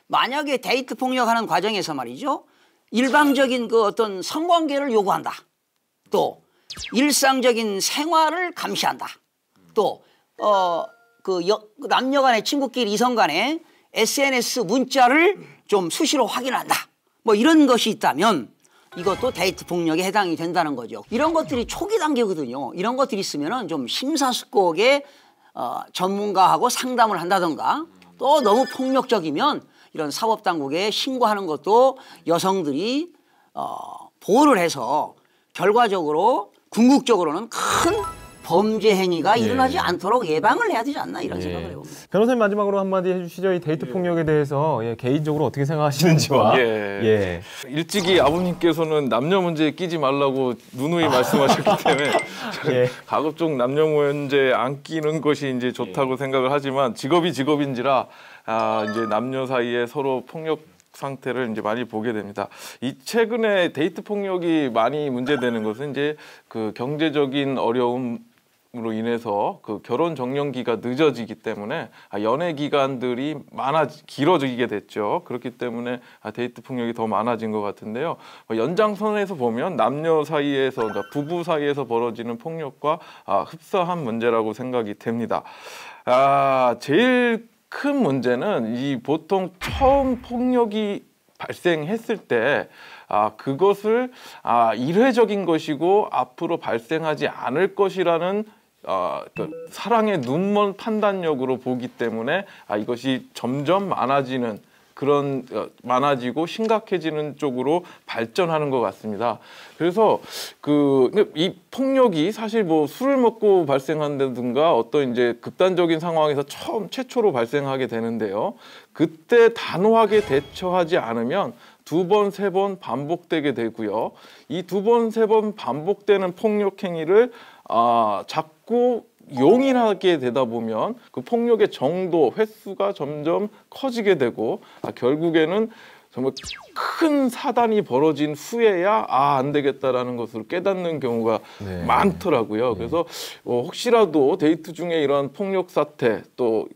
만약에 데이트 폭력하는 과정에서 말이죠, 일방적인 그 어떤 성관계를 요구한다. 또 일상적인 생활을 감시한다. 또 남녀 간의 친구끼리 이성 간에 SNS 문자를 좀 수시로 확인한다. 이런 것이 있다면 이것도 데이트 폭력에 해당이 된다는 거죠. 이런 것들이 초기 단계거든요. 이런 것들이 있으면은 좀 심사숙고하게 전문가하고 상담을 한다던가, 또 너무 폭력적이면 이런 사법당국에 신고하는 것도 여성들이 보호를 해서 결과적으로 궁극적으로는 큰 범죄 행위가 일어나지 않도록 예방을 해야 되지 않나, 이런 생각을 해봅니다. 변호사님, 마지막으로 한마디 해주시죠. 이 데이트 폭력에 대해서 개인적으로 어떻게 생각하시는지와. 일찍이 아버님께서는 남녀 문제에 끼지 말라고 누누이 말씀하셨기 때문에 가급적 남녀 문제에 안 끼는 것이 이제 좋다고 생각을 하지만, 직업이 직업인지라 이제 남녀 사이에 서로 폭력 상태를 이제 많이 보게 됩니다. 이 최근에 데이트 폭력이 많이 문제되는 것은 이제 그 경제적인 어려움으로 인해서 그 결혼 적령기가 늦어지기 때문에 연애 기간들이 길어지게 됐죠. 그렇기 때문에 데이트 폭력이 더 많아진 것 같은데요. 연장선에서 보면 남녀 사이에서, 그러니까 부부 사이에서 벌어지는 폭력과 흡사한 문제라고 생각이 됩니다. 제일 큰 문제는 이 보통 처음 폭력이 발생했을 때 그것을 일회적인 것이고 앞으로 발생하지 않을 것이라는 사랑의 눈먼 판단력으로 보기 때문에 이것이 점점 많아지고 심각해지는 쪽으로 발전하는 것 같습니다. 그래서 이 폭력이 사실 뭐 술을 먹고 발생한다든가 어떤 이제 극단적인 상황에서 최초로 발생하게 되는데요. 그때 단호하게 대처하지 않으면 2번, 3번 반복되게 되고요. 이 2번, 3번 반복되는 폭력 행위를 자꾸 용인하게 되다 보면 그 폭력의 정도, 횟수가 점점 커지게 되고 결국에는 정말 큰 사단이 벌어진 후에야 안 되겠다라는 것을 깨닫는 경우가 많더라고요. 그래서 혹시라도 데이트 중에 이런 폭력 사태 또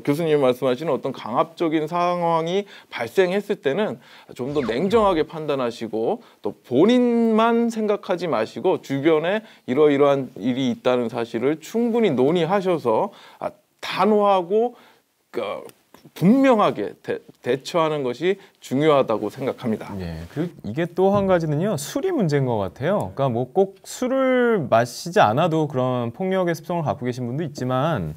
교수님이 말씀하시는 어떤 강압적인 상황이 발생했을 때는 좀 더 냉정하게 판단하시고 또 본인만 생각하지 마시고 주변에 이러이러한 일이 있다는 사실을 충분히 논의하셔서 단호하고 분명하게 대처하는 것이 중요하다고 생각합니다. 그리고 이게 또 한 가지는요, 술이 문제인 것 같아요. 그러니까 뭐 꼭 술을 마시지 않아도 그런 폭력의 습성을 갖고 계신 분도 있지만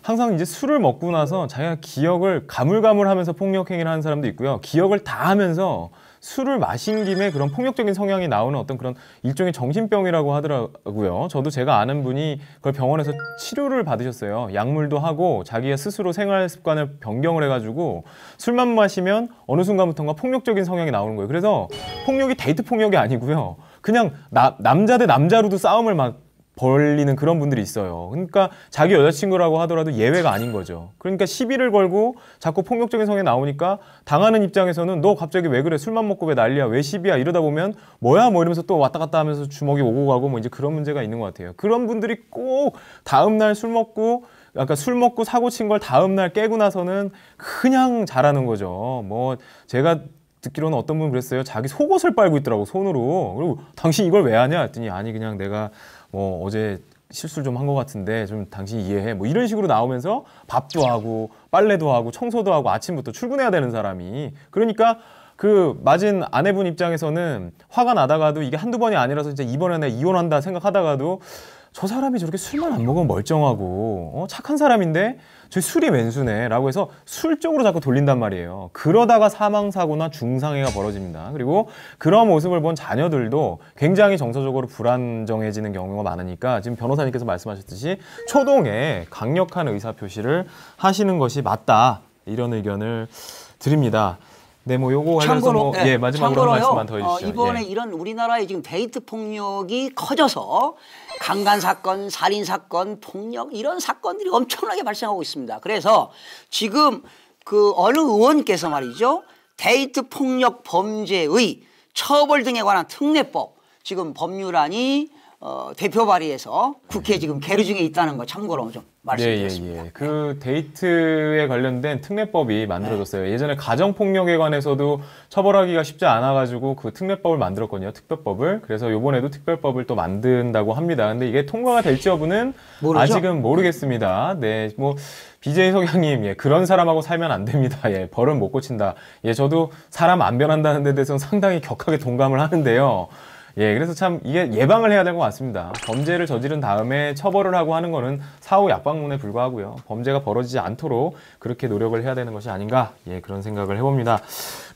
항상 이제 술을 먹고 나서 자기가 기억을 가물가물하면서 폭력 행위를 하는 사람도 있고요. 기억을 다 하면서 술을 마신 김에 그런 폭력적인 성향이 나오는 어떤 그런 일종의 정신병이라고 하더라고요. 저도 제가 아는 분이 그걸 병원에서 치료를 받으셨어요. 약물도 하고 자기가 스스로 생활 습관을 변경을 해가지고 술만 마시면 어느 순간부터인가 폭력적인 성향이 나오는 거예요. 그래서 폭력이 데이트 폭력이 아니고요. 그냥 남자 대 남자로도 싸움을 막 벌리는 그런 분들이 있어요. 그러니까 자기 여자친구라고 하더라도 예외가 아닌 거죠. 그러니까 시비를 걸고 자꾸 폭력적인 성향이 나오니까 당하는 입장에서는 너 갑자기 왜 그래? 술만 먹고 왜 난리야? 왜 시비야? 이러다 보면 뭐야? 뭐 이러면서 또 왔다 갔다 하면서 주먹이 오고 가고 뭐 이제 그런 문제가 있는 것 같아요. 그런 분들이 꼭 다음날 술 먹고 사고 친 걸 다음날 깨고 나서는 그냥 잘하는 거죠. 뭐 제가 듣기로는 어떤 분은 그랬어요. 자기 속옷을 빨고 있더라고, 손으로. 그리고 당신 이걸 왜 하냐? 했더니 아니 그냥 내가 뭐 어제 실수를 좀 한 것 같은데 좀 당신이 이해해. 뭐 이런 식으로 나오면서 밥도 하고 빨래도 하고 청소도 하고 아침부터 출근해야 되는 사람이. 그러니까 그 맞은 아내분 입장에서는 화가 나다가도 이게 한두 번이 아니라서 진짜 이번에 내가 이혼한다 생각하다가도 저 사람이 저렇게 술만 안 먹으면 멀쩡하고 착한 사람인데 저 술이 왼수네 라고 해서 술 쪽으로 자꾸 돌린단 말이에요. 그러다가 사망사고나 중상해가 벌어집니다. 그리고 그런 모습을 본 자녀들도 굉장히 정서적으로 불안정해지는 경우가 많으니까 지금 변호사님께서 말씀하셨듯이 초동에 강력한 의사표시를 하시는 것이 맞다, 이런 의견을 드립니다. 네, 뭐 요거 관련해서 마지막으로 한 말씀만 더 해주시죠. 이번에 이런 우리나라의 지금 데이트 폭력이 커져서 강간 사건, 살인 사건, 폭력 이런 사건들이 엄청나게 발생하고 있습니다. 그래서 지금 그 어느 의원께서 말이죠, 데이트 폭력 범죄의 처벌 등에 관한 특례법 지금 법률안이 대표 발의해서 국회에 지금 계류 중에 있다는 거 참고로 좀 말씀드렸습니다. 그 데이트에 관련된 특례법이 만들어졌어요. 예전에 가정폭력에 관해서도 처벌하기가 쉽지 않아가지고 그 특례법을 만들었거든요. 특별법을. 그래서 이번에도 특별법을 또 만든다고 합니다. 근데 이게 통과가 될지 여부는 모르죠? 아직은 모르겠습니다. 네, 뭐 BJ 석양님, 그런 사람하고 살면 안 됩니다. 벌은 못 고친다. 저도 사람 안 변한다는 데 대해서는 상당히 격하게 동감을 하는데요. 그래서 참 이게 예방을 해야 될 것 같습니다. 범죄를 저지른 다음에 처벌을 하고 하는 거는 사후 약방문에 불과하고요. 범죄가 벌어지지 않도록 그렇게 노력을 해야 되는 것이 아닌가, 그런 생각을 해봅니다.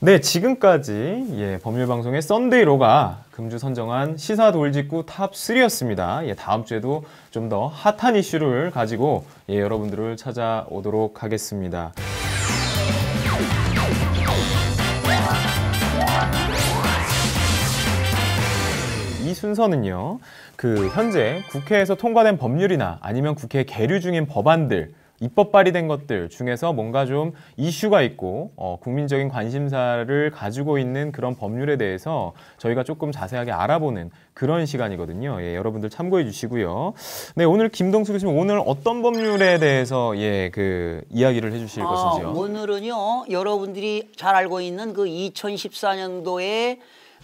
네, 지금까지 법률방송의 썬데이로가 금주 선정한 시사 돌직구 탑3였습니다. 다음 주에도 좀 더 핫한 이슈를 가지고 여러분들을 찾아오도록 하겠습니다. 이 순서는요, 현재 국회에서 통과된 법률이나 아니면 국회에 계류 중인 법안들 입법 발의된 것들 중에서 뭔가 좀 이슈가 있고 국민적인 관심사를 가지고 있는 그런 법률에 대해서 저희가 조금 자세하게 알아보는 그런 시간이거든요. 예, 여러분들 참고해 주시고요. 네, 오늘 김동수 교수님 오늘 어떤 법률에 대해서 그 이야기를 해주실 것인지요? 오늘은요, 여러분들이 잘 알고 있는 그 2014년도에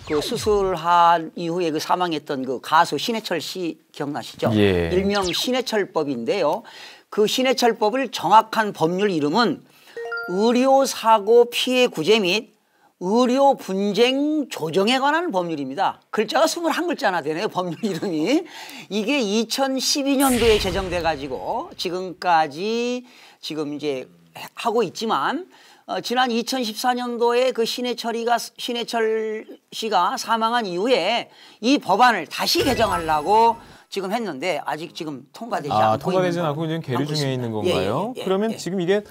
그 수술한 이후에 그 사망했던 그 가수 신해철 씨 기억나시죠? 예. 일명 신해철법인데요. 그 신해철법을 정확한 법률 이름은 의료사고 피해 구제 및 의료 분쟁 조정에 관한 법률입니다. 글자가 21글자나 되네요, 법률 이름이. 이게 2012년도에 제정돼 가지고 지금까지 지금 이제 하고 있지만 지난 2014년도에 그 신해철 씨가 사망한 이후에 이 법안을 다시 개정하려고 지금 했는데 아직 지금 통과되지 않고 통과되지는 않고 지금 계류 중에 있는 건가요? 그러면 지금 이게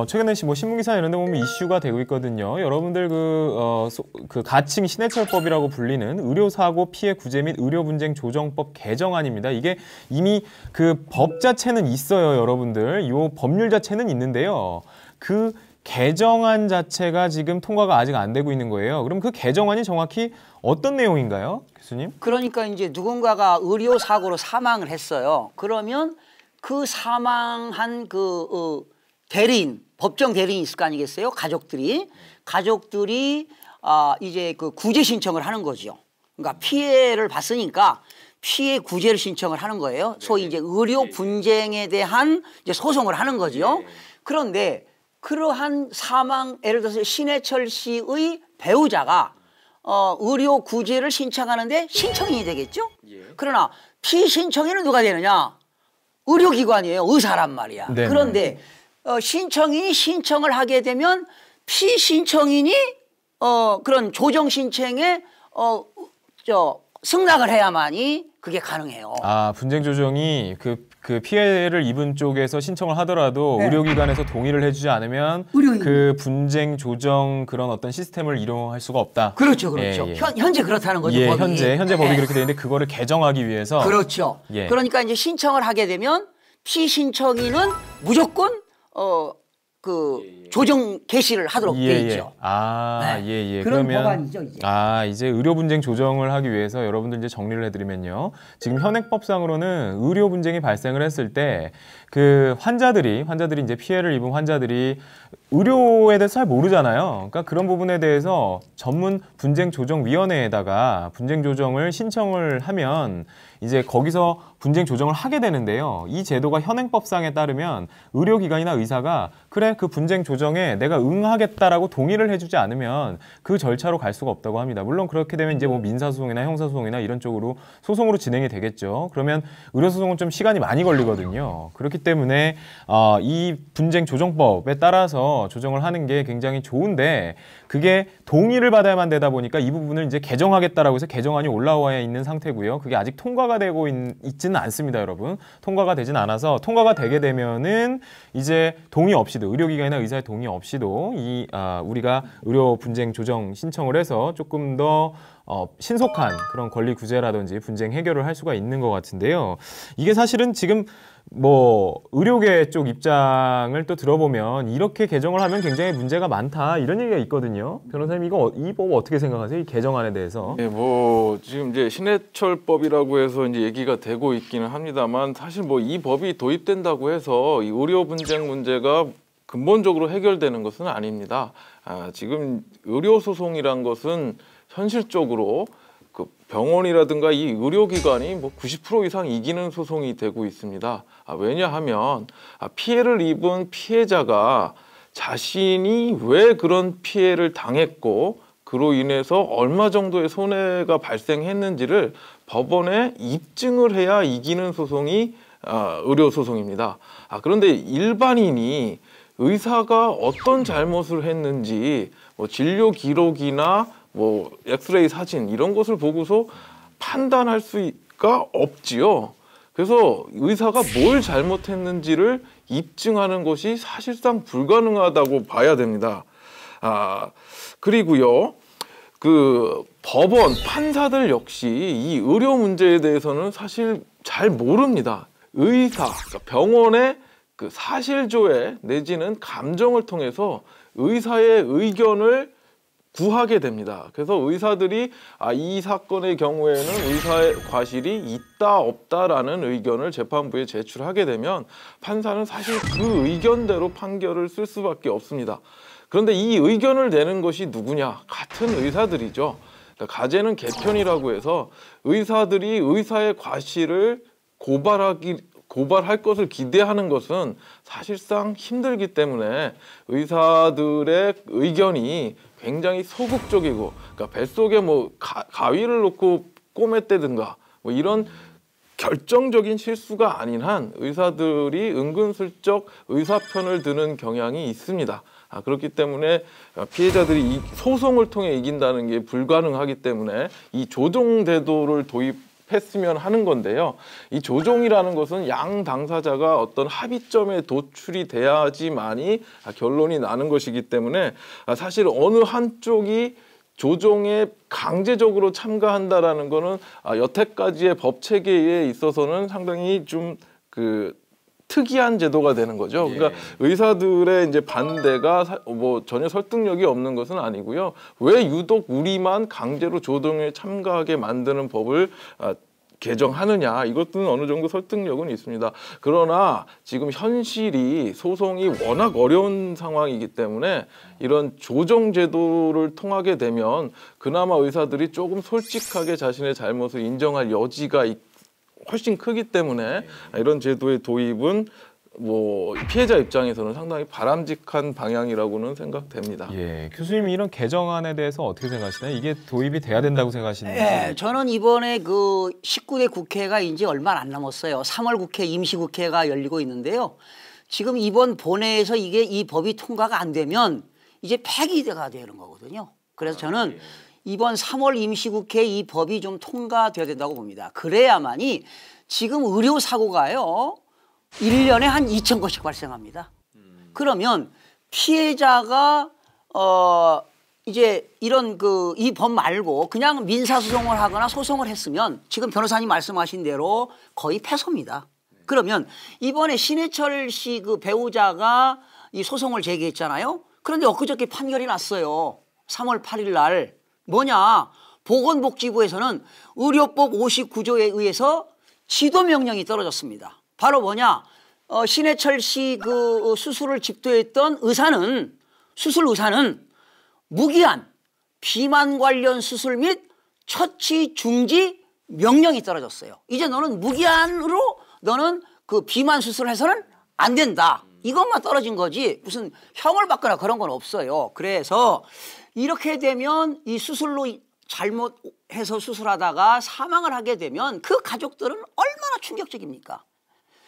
최근에 뭐 신문기사 이런 데 보면 이슈가 되고 있거든요. 여러분들 그 가칭 신해철법이라고 불리는 의료사고 피해 구제 및 의료분쟁 조정법 개정안입니다. 이게 이미 그 법 자체는 있어요, 여러분들. 이 법률 자체는 있는데요. 그 개정안 자체가 지금 통과가 아직 안 되고 있는 거예요. 그럼 그 개정안이 정확히 어떤 내용인가요, 교수님? 그러니까 이제 누군가가 의료사고로 사망을 했어요. 그러면 그 사망한 그 대리인, 법정 대리인이 있을 거 아니겠어요? 가족들이 이제 그 구제 신청을 하는 거죠. 그러니까 피해를 봤으니까 피해 구제를 신청을 하는 거예요. 소위 이제 의료 분쟁에 대한 이제 소송을 하는 거죠. 그런데 그러한 사망, 예를 들어서 신해철 씨의 배우자가 의료 구제를 신청하는데 신청인이 되겠죠? 그러나 피신청인은 누가 되느냐? 의료기관이에요. 의사란 말이야. 네네. 그런데 신청인이 신청을 하게 되면 피신청인이 그런 조정 신청에 승낙을 해야만이 그게 가능해요. 분쟁 조정이 그 피해를 입은 쪽에서 신청을 하더라도 네. 의료기관에서 동의를 해주지 않으면 그 분쟁 조정 그런 어떤 시스템을 이용할 수가 없다. 그렇죠. 예. 현재 그렇다는 거죠. 예, 법이. 현재 법이 예. 그렇게 되어 있는데 그거를 개정하기 위해서 그렇죠. 예. 그러니까 이제 신청을 하게 되면 피신청인은 무조건 그 조정 개시를 하도록 돼 있죠. 예. 그런 그러면 법안이죠, 이제. 이제 의료 분쟁 조정을 하기 위해서 여러분들 이제 정리를 해드리면요. 지금 현행법상으로는 의료 분쟁이 발생을 했을 때 그 환자들이 이제 피해를 입은 환자들이 의료에 대해서 잘 모르잖아요. 그러니까 그런 부분에 대해서 전문 분쟁 조정 위원회에다가 분쟁 조정을 신청을 하면 이제 거기서 분쟁 조정을 하게 되는데요. 이 제도가 현행법상에 따르면 의료기관이나 의사가 그래 그 분쟁 조정에 내가 응하겠다라고 동의를 해주지 않으면 그 절차로 갈 수가 없다고 합니다. 물론 그렇게 되면 이제 뭐 민사소송이나 형사소송이나 이런 쪽으로 소송으로 진행이 되겠죠. 그러면 의료소송은 좀 시간이 많이 걸리거든요. 그렇기 때문에 이 분쟁 조정법에 따라서 조정을 하는 게 굉장히 좋은데 그게 동의를 받아야만 되다 보니까 이 부분을 이제 개정하겠다라고 해서 개정안이 올라와 있는 상태고요. 그게 아직 통과가 되고 있지는 않습니다, 여러분. 통과가 되진 않아서 통과가 되게 되면은 이제 동의 없이도 의료기관이나 의사의 동의 없이도 우리가 의료 분쟁 조정 신청을 해서 조금 더 신속한 그런 권리 구제라든지 분쟁 해결을 할 수가 있는 것 같은데요. 이게 사실은 지금 뭐 의료계 쪽 입장을 또 들어보면 이렇게 개정을 하면 굉장히 문제가 많다 이런 얘기가 있거든요. 변호사님 이 법 어떻게 생각하세요? 이 개정안에 대해서? 네, 뭐 지금 이제 신해철법이라고 해서 이제 얘기가 되고 있기는 합니다만 사실 뭐 이 법이 도입된다고 해서 이 의료 분쟁 문제가 근본적으로 해결되는 것은 아닙니다. 지금 의료 소송이란 것은 현실적으로 그 병원이라든가 이 의료기관이 뭐 90% 이상 이기는 소송이 되고 있습니다. 왜냐하면 피해를 입은 피해자가 자신이 왜 그런 피해를 당했고 그로 인해서 얼마 정도의 손해가 발생했는지를 법원에 입증을 해야 이기는 소송이 의료소송입니다. 그런데 일반인이 의사가 어떤 잘못을 했는지 뭐 진료 기록이나 뭐 엑스레이 사진 이런 것을 보고서 판단할 수가 없지요. 그래서 의사가 뭘 잘못했는지를 입증하는 것이 사실상 불가능하다고 봐야 됩니다. 그리고요, 그 법원, 판사들 역시 이 의료 문제에 대해서는 사실 잘 모릅니다. 의사, 그러니까 병원의 그 사실조회 내지는 감정을 통해서 의사의 의견을 구하게 됩니다. 그래서 의사들이 이 사건의 경우에는 의사의 과실이 있다 없다라는 의견을 재판부에 제출하게 되면 판사는 사실 그 의견대로 판결을 쓸 수밖에 없습니다. 그런데 이 의견을 내는 것이 누구냐? 같은 의사들이죠. 그러니까 가제는 개편이라고 해서 의사들이 의사의 과실을 고발할 것을 기대하는 것은 사실상 힘들기 때문에 의사들의 의견이 굉장히 소극적이고, 그러니까 뱃속에 뭐 가위를 놓고 꼬맸다든가 뭐 이런 결정적인 실수가 아닌 한 의사들이 은근슬쩍 의사 편을 드는 경향이 있습니다. 그렇기 때문에 피해자들이 이 소송을 통해 이긴다는 게 불가능하기 때문에 이 조정제도를 도입했으면 하는 건데요. 이 조정이라는 것은 양 당사자가 어떤 합의점에 도출이 돼야지만이 결론이 나는 것이기 때문에 사실 어느 한쪽이 조정에 강제적으로 참가한다라는 거는 여태까지의 법 체계에 있어서는 상당히 좀 특이한 제도가 되는 거죠. 그러니까 의사들의 이제 반대가 뭐 전혀 설득력이 없는 것은 아니고요. 왜 유독 우리만 강제로 조정에 참가하게 만드는 법을 개정하느냐, 이것은 어느 정도 설득력은 있습니다. 그러나 지금 현실이 소송이 워낙 어려운 상황이기 때문에 이런 조정 제도를 통하게 되면 그나마 의사들이 조금 솔직하게 자신의 잘못을 인정할 여지가 훨씬 크기 때문에 이런 제도의 도입은 뭐 피해자 입장에서는 상당히 바람직한 방향이라고는 생각됩니다. 예, 교수님 이런 개정안에 대해서 어떻게 생각하시나요? 이게 도입이 돼야 된다고 생각하시는지? 네, 저는 이번에 그 19대 국회가 이제 얼마 안 남았어요. 3월 국회 임시국회가 열리고 있는데요. 지금 이번 본회에서 이 법이 통과가 안 되면 이제 폐기가 되는 거거든요. 그래서 저는 이번 3월 임시국회 이 법이 좀 통과돼야 된다고 봅니다. 그래야만이 지금 의료사고가요 1년에 한 2,000건씩 발생합니다. 그러면 피해자가 이제 이런 이 법 말고 그냥 민사소송을 하거나 소송을 했으면 지금 변호사님 말씀하신 대로 거의 패소입니다. 그러면 이번에 신해철 씨 그 배우자가 이 소송을 제기했잖아요. 그런데 엊그저께 판결이 났어요. 3월 8일 날. 뭐냐? 보건복지부에서는 의료법 59조에 의해서 지도명령이 떨어졌습니다. 바로 뭐냐? 신해철 씨 그 수술을 집도했던 수술 의사는 무기한 비만 관련 수술 및 처치 중지 명령이 떨어졌어요. 이제 너는 무기한으로 너는 그 비만 수술을 해서는 안 된다. 이것만 떨어진 거지 무슨 형을 받거나 그런 건 없어요. 그래서 이렇게 되면 이 수술로 잘못해서 수술하다가 사망을 하게 되면 그 가족들은 얼마나 충격적입니까?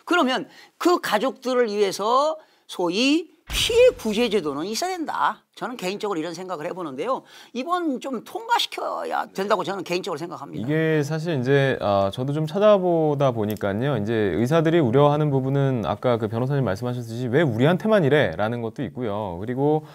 그러면 그 가족들을 위해서 소위 피해 구제 제도는 있어야 된다. 저는 개인적으로 이런 생각을 해보는데요. 이번 좀 통과시켜야 된다고 저는 개인적으로 생각합니다. 이게 사실 이제 저도 좀 찾아보다 보니까요. 이제 의사들이 우려하는 부분은 아까 그 변호사님 말씀하셨듯이 왜 우리한테만 이래라는 것도 있고요. 그리고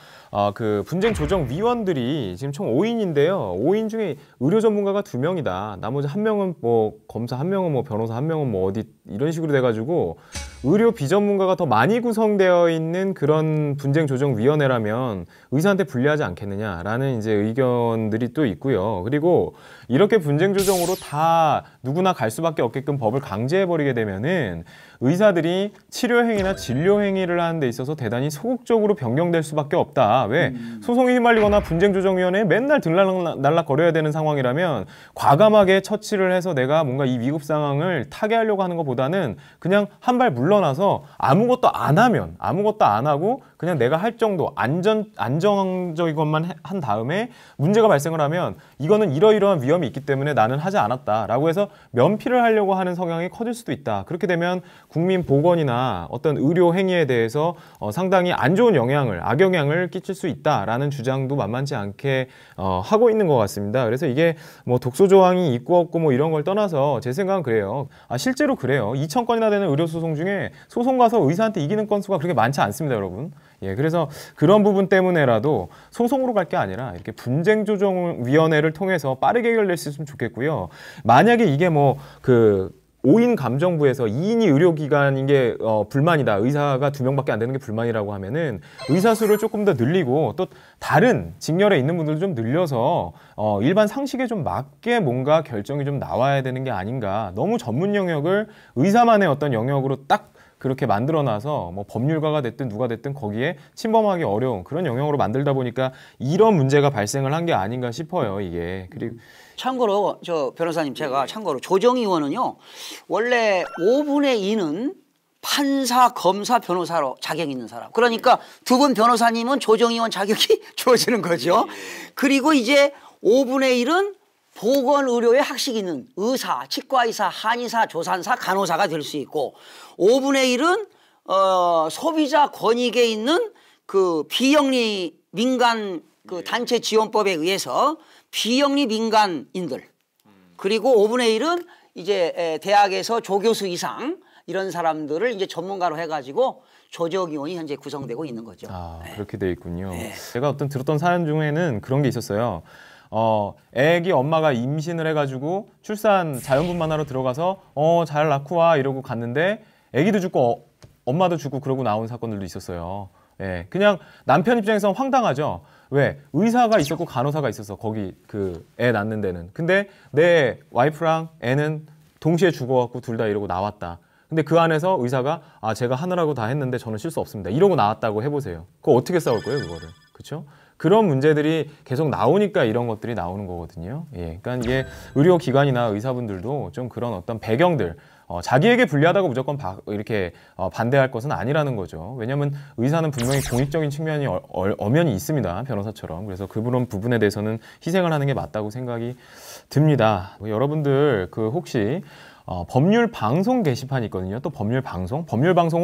그 분쟁 조정 위원들이 지금 총 5인인데요. 5인 중에 의료 전문가가 2명이다. 나머지 1명은 뭐 검사, 1명은 뭐 변호사, 1명은 뭐 어디 이런 식으로 돼가지고 의료 비전문가가 더 많이 구성되어 있는 그런 분쟁 조정 위원회라면 의사한테 불리하지 않겠느냐라는 이제 의견들이 또 있고요. 그리고 이렇게 분쟁 조정으로 다 누구나 갈 수밖에 없게끔 법을 강제해버리게 되면은 의사들이 치료 행위나 진료 행위를 하는 데 있어서 대단히 소극적으로 변경될 수밖에 없다. 왜? 소송에 휘말리거나 분쟁조정위원회에 맨날 들락날락 거려야 되는 상황이라면 과감하게 처치를 해서 내가 뭔가 이 위급 상황을 타개하려고 하는 것보다는 그냥 한 발 물러나서 아무것도 안 하면 아무것도 안 하고 그냥 내가 할 정도 안정적인 것만 한 다음에 문제가 발생을 하면 이거는 이러이러한 위험이 있기 때문에 나는 하지 않았다라고 해서 면피를 하려고 하는 성향이 커질 수도 있다. 그렇게 되면 국민 보건이나 어떤 의료 행위에 대해서 상당히 안 좋은 악영향을 끼칠 수 있다라는 주장도 만만치 않게 하고 있는 것 같습니다. 그래서 이게 뭐 독소 조항이 있고 없고 뭐 이런 걸 떠나서 제 생각은 그래요. 실제로 그래요. 2,000건이나 되는 의료 소송 중에 소송 가서 의사한테 이기는 건수가 그렇게 많지 않습니다, 여러분. 예, 그래서 그런 부분 때문에라도 소송으로 갈 게 아니라 이렇게 분쟁조정위원회를 통해서 빠르게 해결될 수 있으면 좋겠고요. 만약에 이게 5인 감정부에서 2인이 의료기관인 게 불만이다. 의사가 2명밖에 안 되는 게 불만이라고 하면은 의사 수를 조금 더 늘리고 또 다른 직렬에 있는 분들도 좀 늘려서 일반 상식에 좀 맞게 뭔가 결정이 좀 나와야 되는 게 아닌가. 너무 전문 영역을 의사만의 어떤 영역으로 딱 그렇게 만들어놔서 뭐 법률가가 됐든 누가 됐든 거기에 침범하기 어려운 그런 영역으로 만들다 보니까 이런 문제가 발생을 한 게 아닌가 싶어요. 이게. 그리고 참고로 저 변호사님 제가 참고로 조정희 의원은요 원래 5분의 2는 판사, 검사, 변호사로 자격 있는 사람. 그러니까 두 분 변호사님은 조정희 의원 자격이 주어지는 거죠. 그리고 이제 5분의 1은 보건의료에 학식이 있는 의사, 치과의사, 한의사, 조산사, 간호사가 될 수 있고 5분의 1은 소비자 권익에 있는 그 비영리 민간 그 단체 지원법에 의해서 비영리 민간인들 그리고 5분의 1은 이제 대학에서 조교수 이상 이런 사람들을 이제 전문가로 해가지고 조정위원이 현재 구성되고 있는 거죠. 아, 그렇게 돼 있군요. 제가 어떤 들었던 사연 중에는 그런 게 있었어요. 애기 엄마가 임신을 해가지고 출산 자연분만하러 들어가서 잘 낳고 와 이러고 갔는데 애기도 죽고 엄마도 죽고 그러고 나온 사건들도 있었어요. 예, 그냥 남편 입장에서는 황당하죠. 왜? 의사가 있었고 간호사가 있었어. 거기 그 애 낳는 데는. 근데 내 와이프랑 애는 동시에 죽어갖고 둘 다 이러고 나왔다. 근데 그 안에서 의사가 제가 하느라고 다 했는데 저는 쉴 수 없습니다. 이러고 나왔다고 해보세요. 그거 어떻게 싸울 거예요, 그거를? 그렇죠? 그런 문제들이 계속 나오니까 이런 것들이 나오는 거거든요. 예, 그러니까 이게 의료기관이나 의사분들도 좀 그런 어떤 배경들 자기에게 불리하다고 무조건 이렇게 반대할 것은 아니라는 거죠. 왜냐하면 의사는 분명히 공익적인 측면이 엄연히 있습니다. 변호사처럼. 그래서 그런 부분에 대해서는 희생을 하는 게 맞다고 생각이 듭니다. 여러분들 그 혹시 법률 방송 게시판이 있거든요. 또 법률 방송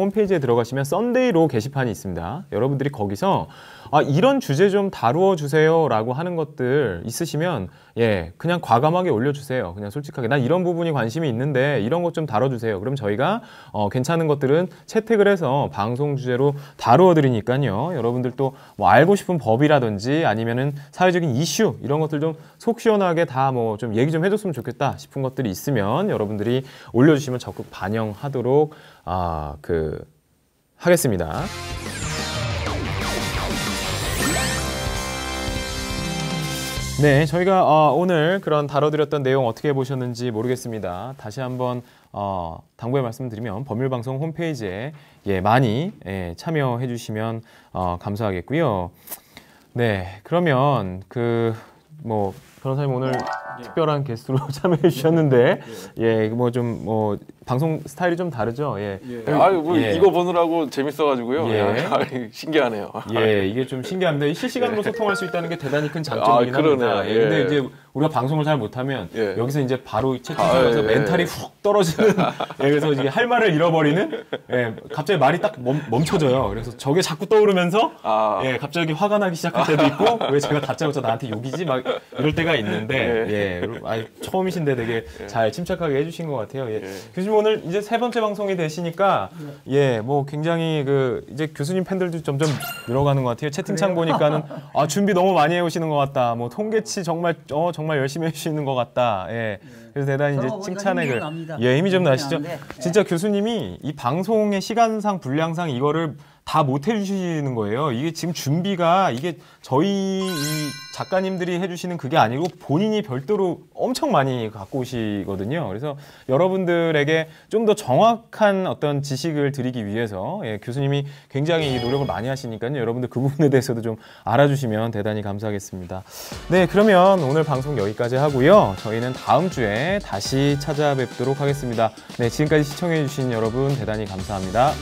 홈페이지에 들어가시면 썬데이로 게시판이 있습니다. 여러분들이 거기서 이런 주제 좀 다루어 주세요 라고 하는 것들 있으시면 예, 그냥 과감하게 올려주세요. 그냥 솔직하게 난 이런 부분이 관심이 있는데 이런 것 좀 다뤄주세요. 그럼 저희가 괜찮은 것들은 채택을 해서 방송 주제로 다루어 드리니까요. 여러분들 또 뭐 알고 싶은 법이라든지 아니면은 사회적인 이슈 이런 것들 좀 속 시원하게 다 뭐 좀 얘기 좀 해줬으면 좋겠다 싶은 것들이 있으면 여러분들이 올려주시면 적극 반영하도록 하겠습니다. 네, 저희가 오늘 그런 다뤄드렸던 내용 어떻게 보셨는지 모르겠습니다. 다시 한번 당부의 말씀드리면 법률방송 홈페이지에 많이 참여해 주시면 감사하겠고요. 네, 그러면 변호사님 오늘 특별한 게스트로 참여해 주셨는데 방송 스타일이 좀 다르죠. 이거 보느라고 재밌어가지고요. 신기하네요. 이게 좀 신기합니다. 실시간으로 소통할 수 있다는 게 대단히 큰 장점이긴 합니다. 근데 이제 우리가 방송을 잘 못하면 여기서 이제 바로 채팅창에서 멘탈이 훅 떨어지는 그래서 이게 할 말을 잃어버리는 갑자기 말이 딱 멈춰져요. 그래서 저게 자꾸 떠오르면서 갑자기 화가 나기 시작할 때도 있고 왜 제가 다짜고짜 나한테 욕이지 막 이럴 때가 있는데 처음이신데 되게 잘 침착하게 해주신 것 같아요. 교수님 오늘 이제 3번째 방송이 되시니까 굉장히 이제 교수님 팬들도 점점 늘어가는 것 같아요. 채팅창 보니까는 준비 너무 많이 해오시는 것 같다. 통계치 정말 열심히 해주시는 것 같다. 그래서 대단히 이제 칭찬의 힘이 좀 나시죠. 진짜 교수님이 이 방송의 시간상 분량상 이거를 다 못 해주시는 거예요. 이게 지금 준비가 이게 저희 이 작가님들이 해주시는 그게 아니고 본인이 별도로 엄청 많이 갖고 오시거든요. 그래서 여러분들에게 좀 더 정확한 어떤 지식을 드리기 위해서 교수님이 굉장히 노력을 많이 하시니까요. 여러분들 그 부분에 대해서도 좀 알아주시면 대단히 감사하겠습니다. 네, 그러면 오늘 방송 여기까지 하고요. 저희는 다음 주에 다시 찾아뵙도록 하겠습니다. 네, 지금까지 시청해주신 여러분 대단히 감사합니다.